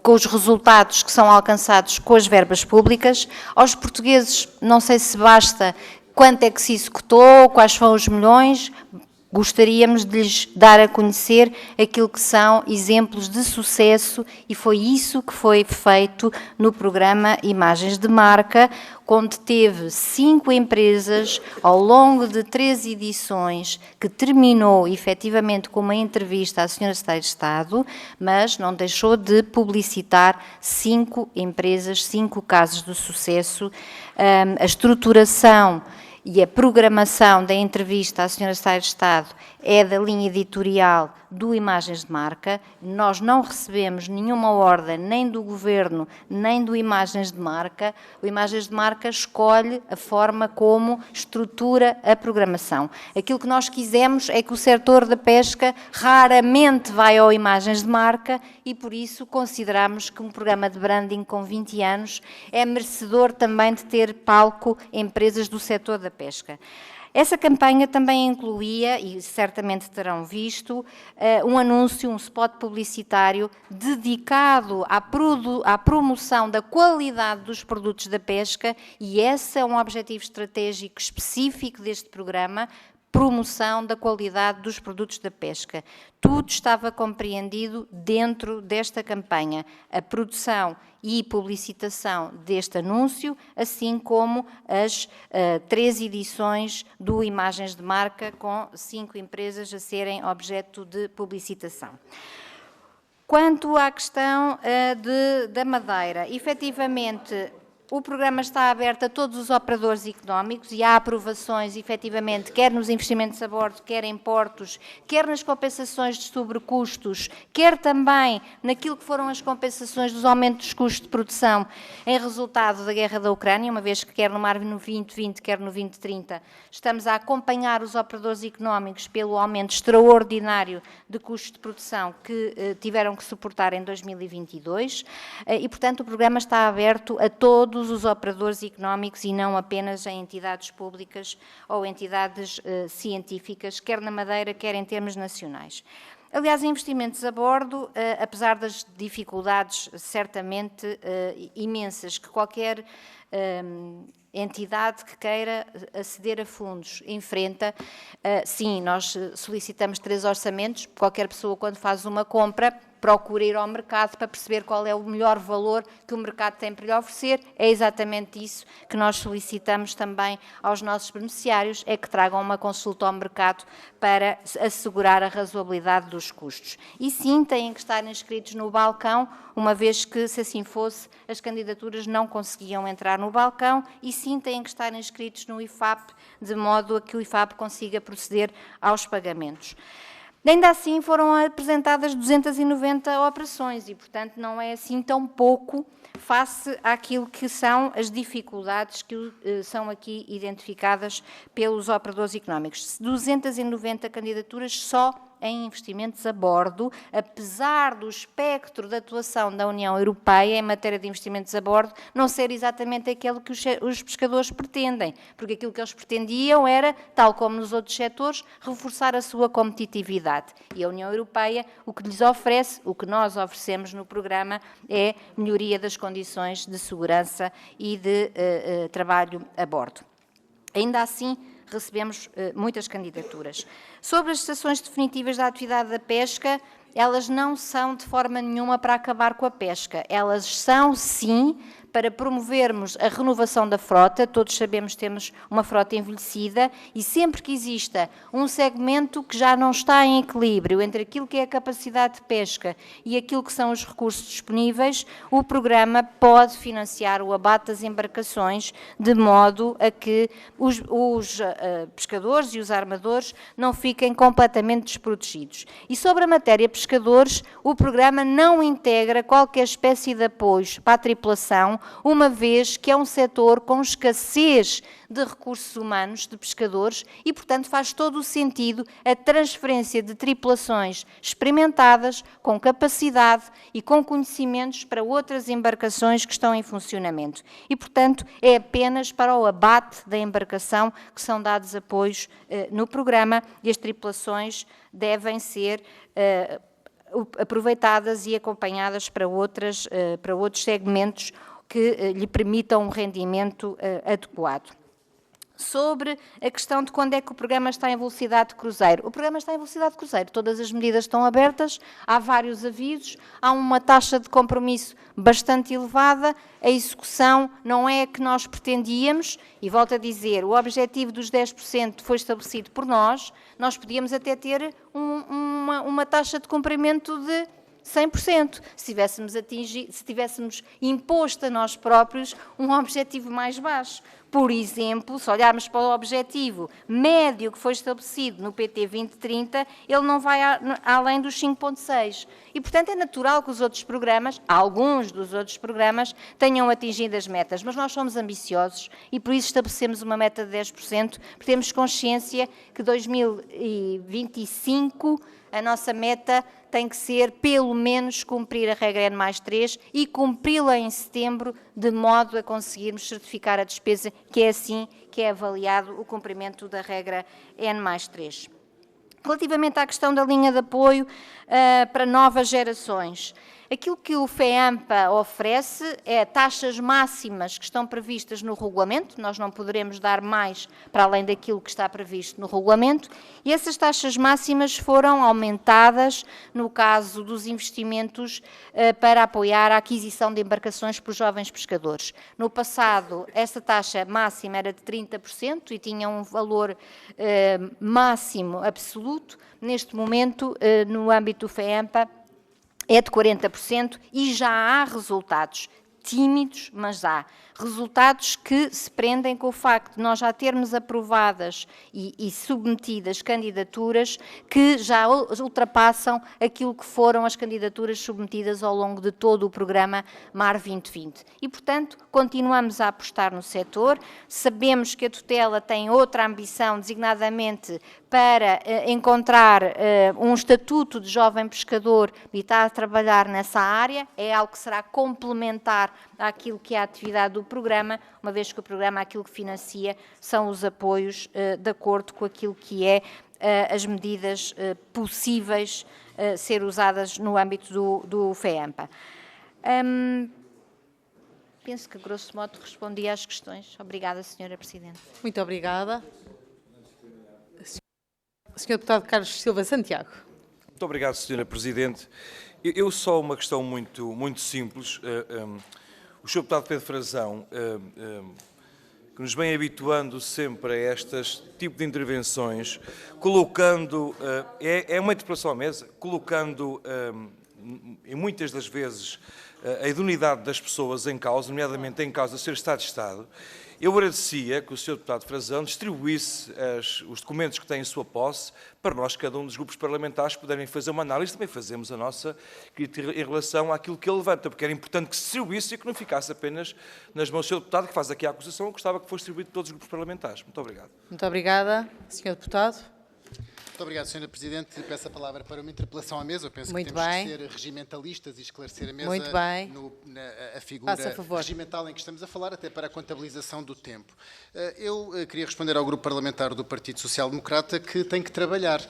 com os resultados que são alcançados com as verbas públicas. Aos portugueses, não sei se basta quanto é que se executou, quais foram os milhões. Gostaríamos de lhes dar a conhecer aquilo que são exemplos de sucesso, e foi isso que foi feito no programa Imagens de Marca, onde teve 5 empresas ao longo de 3 edições, que terminou efetivamente com uma entrevista à Sra. Secretária de Estado, mas não deixou de publicitar 5 empresas, 5 casos de sucesso. A estruturação e a programação da entrevista à Sra. Secretária de Estado é da linha editorial do Imagens de Marca. Nós não recebemos nenhuma ordem, nem do Governo, nem do Imagens de Marca. O Imagens de Marca escolhe a forma como estrutura a programação. Aquilo que nós quisemos é que o setor da pesca raramente vai ao Imagens de Marca e, por isso, consideramos que um programa de branding com 20 anos é merecedor também de ter palco empresas do setor da pesca. Essa campanha também incluía, e certamente terão visto, um anúncio, um spot publicitário dedicado à promoção da qualidade dos produtos da pesca, e esse é um objetivo estratégico específico deste programa, promoção da qualidade dos produtos da pesca. Tudo estava compreendido dentro desta campanha. A produção e publicitação deste anúncio, assim como as 3 edições do Imagens de Marca, com 5 empresas a serem objeto de publicitação. Quanto à questão da Madeira, efetivamente, o programa está aberto a todos os operadores económicos e há aprovações, efetivamente, quer nos investimentos a bordo, quer em portos, quer nas compensações de sobrecustos, quer também naquilo que foram as compensações dos aumentos dos custos de produção em resultado da guerra da Ucrânia, uma vez que quer no MAR no 2020, quer no 2030, estamos a acompanhar os operadores económicos pelo aumento extraordinário de custos de produção que tiveram que suportar em 2022 e, portanto, o programa está aberto a todos os operadores económicos e não apenas a entidades públicas ou entidades científicas, quer na Madeira, quer em termos nacionais. Aliás, investimentos a bordo, apesar das dificuldades certamente imensas que qualquer entidade que queira aceder a fundos enfrenta, sim, nós solicitamos 3 orçamentos, qualquer pessoa quando faz uma compra procura ir ao mercado para perceber qual é o melhor valor que o mercado tem para lhe oferecer. É exatamente isso que nós solicitamos também aos nossos beneficiários, é que tragam uma consulta ao mercado para assegurar a razoabilidade dos custos. E sim, têm que estar inscritos no balcão, uma vez que, se assim fosse, as candidaturas não conseguiam entrar no balcão, e sim, têm que estar inscritos no IFAP, de modo a que o IFAP consiga proceder aos pagamentos. Ainda assim, foram apresentadas 290 operações e, portanto, não é assim tão pouco face àquilo que são as dificuldades que são aqui identificadas pelos operadores económicos. 290 candidaturas, só em investimentos a bordo, apesar do espectro de atuação da União Europeia em matéria de investimentos a bordo não ser exatamente aquele que os pescadores pretendem, porque aquilo que eles pretendiam era, tal como nos outros setores, reforçar a sua competitividade. E a União Europeia, o que lhes oferece, o que nós oferecemos no programa, é melhoria das condições de segurança e de trabalho a bordo. Ainda assim, recebemos muitas candidaturas. Sobre as estações definitivas da atividade da pesca, elas não são de forma nenhuma para acabar com a pesca. Elas são, sim, para promovermos a renovação da frota. Todos sabemos que temos uma frota envelhecida e sempre que exista um segmento que já não está em equilíbrio entre aquilo que é a capacidade de pesca e aquilo que são os recursos disponíveis, o programa pode financiar o abate das embarcações de modo a que os pescadores e os armadores não fiquem completamente desprotegidos. E sobre a matéria pescadores, o programa não integra qualquer espécie de apoios para a tripulação, uma vez que é um setor com escassez de recursos humanos, de pescadores, e, portanto, faz todo o sentido a transferência de tripulações experimentadas, com capacidade e com conhecimentos para outras embarcações que estão em funcionamento. E, portanto, é apenas para o abate da embarcação que são dados apoios no programa e as tripulações devem ser aproveitadas e acompanhadas para outros segmentos que lhe permitam um rendimento adequado. Sobre a questão de quando é que o programa está em velocidade de cruzeiro. O programa está em velocidade de cruzeiro, todas as medidas estão abertas, há vários avisos, há uma taxa de compromisso bastante elevada, a execução não é a que nós pretendíamos, e volto a dizer, o objetivo dos 10% foi estabelecido por nós podíamos até ter uma taxa de cumprimento de 100%, se tivéssemos imposto a nós próprios um objetivo mais baixo. Por exemplo, se olharmos para o objetivo médio que foi estabelecido no PT 2030, ele não vai além dos 5,6. E, portanto, é natural que os outros programas, alguns dos outros programas, tenham atingido as metas. Mas nós somos ambiciosos e, por isso, estabelecemos uma meta de 10%, porque temos consciência que 2025 a nossa meta tem que ser, pelo menos, cumprir a regra N+3 e cumpri-la em setembro, de modo a conseguirmos certificar a despesa, que é assim que é avaliado o cumprimento da regra N+3. Relativamente à questão da linha de apoio para novas gerações, aquilo que o FEAMPA oferece é taxas máximas que estão previstas no regulamento, nós não poderemos dar mais para além daquilo que está previsto no regulamento, e essas taxas máximas foram aumentadas no caso dos investimentos para apoiar a aquisição de embarcações por jovens pescadores. No passado, essa taxa máxima era de 30% e tinha um valor máximo absoluto. Neste momento, no âmbito do FEAMPA, é de 40% e já há resultados tímidos, mas há resultados que se prendem com o facto de nós já termos aprovadas e submetidas candidaturas que já ultrapassam aquilo que foram as candidaturas submetidas ao longo de todo o programa MAR 2020. E, portanto, continuamos a apostar no setor, sabemos que a tutela tem outra ambição, designadamente para encontrar um estatuto de jovem pescador e está a trabalhar nessa área, é algo que será complementar àquilo que é a atividade do programa, uma vez que o programa aquilo que financia são os apoios de acordo com aquilo que é as medidas possíveis ser usadas no âmbito do FEAMPA. Penso que, grosso modo, respondi às questões. Obrigada, Sra. Presidente. Muito obrigada. Sr. Deputado Carlos Silva Santiago. Muito obrigado, Sra. Presidente. Eu só uma questão muito simples. O Sr. Deputado Pedro Frazão, que nos vem habituando sempre a este tipo de intervenções, colocando, é uma interpelação à mesa, colocando, em muitas das vezes, a idoneidade das pessoas em causa, nomeadamente em causa do Sr. Estado de Estado. Eu agradecia que o Sr. Deputado Frazão distribuísse os documentos que tem em sua posse para nós, cada um dos grupos parlamentares, poderem fazer uma análise, também fazemos a nossa crítica em relação àquilo que ele levanta, porque era importante que se distribuísse e que não ficasse apenas nas mãos do Sr. Deputado, que faz aqui a acusação. Eu gostava que fosse distribuído a todos os grupos parlamentares. Muito obrigado. Muito obrigada, Sr. Deputado. Muito obrigado, Sra. Presidente. Peço a palavra para uma interpelação à mesa. Eu penso Muito que temos bem. de ser regimentalistas e esclarecer a mesa Muito bem. a figura Faça favor. regimental em que estamos a falar, até para a contabilização do tempo. Eu queria responder ao grupo parlamentar do Partido Social Democrata que tem que trabalhar.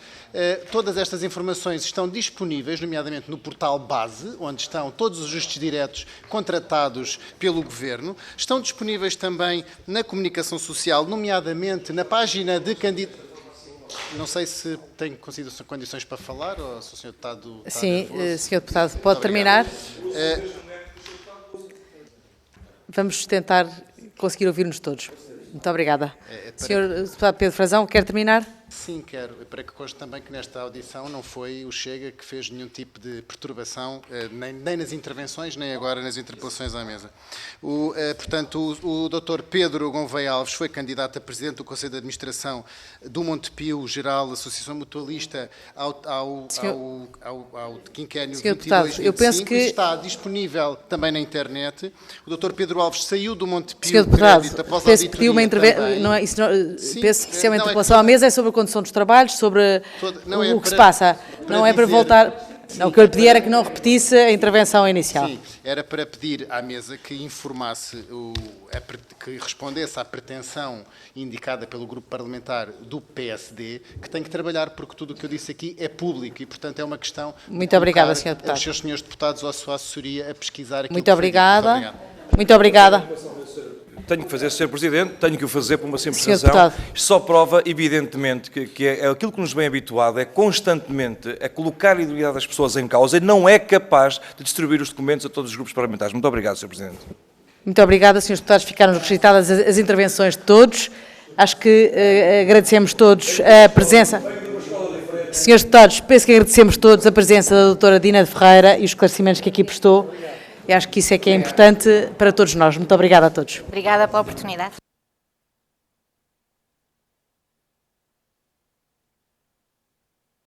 Todas estas informações estão disponíveis, nomeadamente no portal base, onde estão todos os ajustes diretos contratados pelo Governo. Estão disponíveis também na comunicação social, nomeadamente na página de candidatos. Não sei se tem condições para falar ou se o Sr. Deputado está Sim, nervoso. Sr. Deputado, pode terminar? Vamos tentar conseguir ouvir-nos todos. Muito obrigada. Sr. Deputado Pedro Frazão, quer terminar? Sim, quero. Para que conste também que nesta audição não foi o Chega que fez nenhum tipo de perturbação, nem nas intervenções, nem agora nas interpelações à mesa. Portanto, o Dr. Pedro Gouveia Alves foi candidato a Presidente do Conselho de Administração do Montepio Geral, Associação Mutualista, ao quinquênio 22-25. Eu penso que está disponível também na internet. O Dr. Pedro Alves saiu do Montepio Sr. Deputado, Crédito após penso que pediu uma intervenção. penso que se é uma interpelação à mesa é sobre a condução dos trabalhos, sobre o que se passa. Não é para voltar... Não, o que eu lhe pedi era que não repetisse a intervenção inicial. Sim, era para pedir à mesa que informasse, que respondesse à pretensão indicada pelo grupo parlamentar do PSD, que tem que trabalhar, porque tudo o que eu disse aqui é público e, portanto, é uma questão... Muito obrigada, Sr. Deputado. Os seus senhores deputados ou a sua assessoria a pesquisar aquilo Muito obrigada. Muito obrigada. Tenho que fazer, Sr. Presidente, tenho que o fazer por uma simples Sr. razão. Deputado. Isto só prova, evidentemente, que é aquilo que nos vem habituado é constantemente a colocar a individualidade das pessoas em causa e não é capaz de distribuir os documentos a todos os grupos parlamentares. Muito obrigado, Sr. Presidente. Muito obrigada, Srs. Deputados. Ficaram registradas as intervenções de todos. Acho que agradecemos todos a presença... Srs. Deputados, penso que agradecemos todos a presença da doutora Dina Ferreira e os esclarecimentos que aqui prestou. E acho que isso é que é importante para todos nós. Muito obrigada a todos. Obrigada pela oportunidade.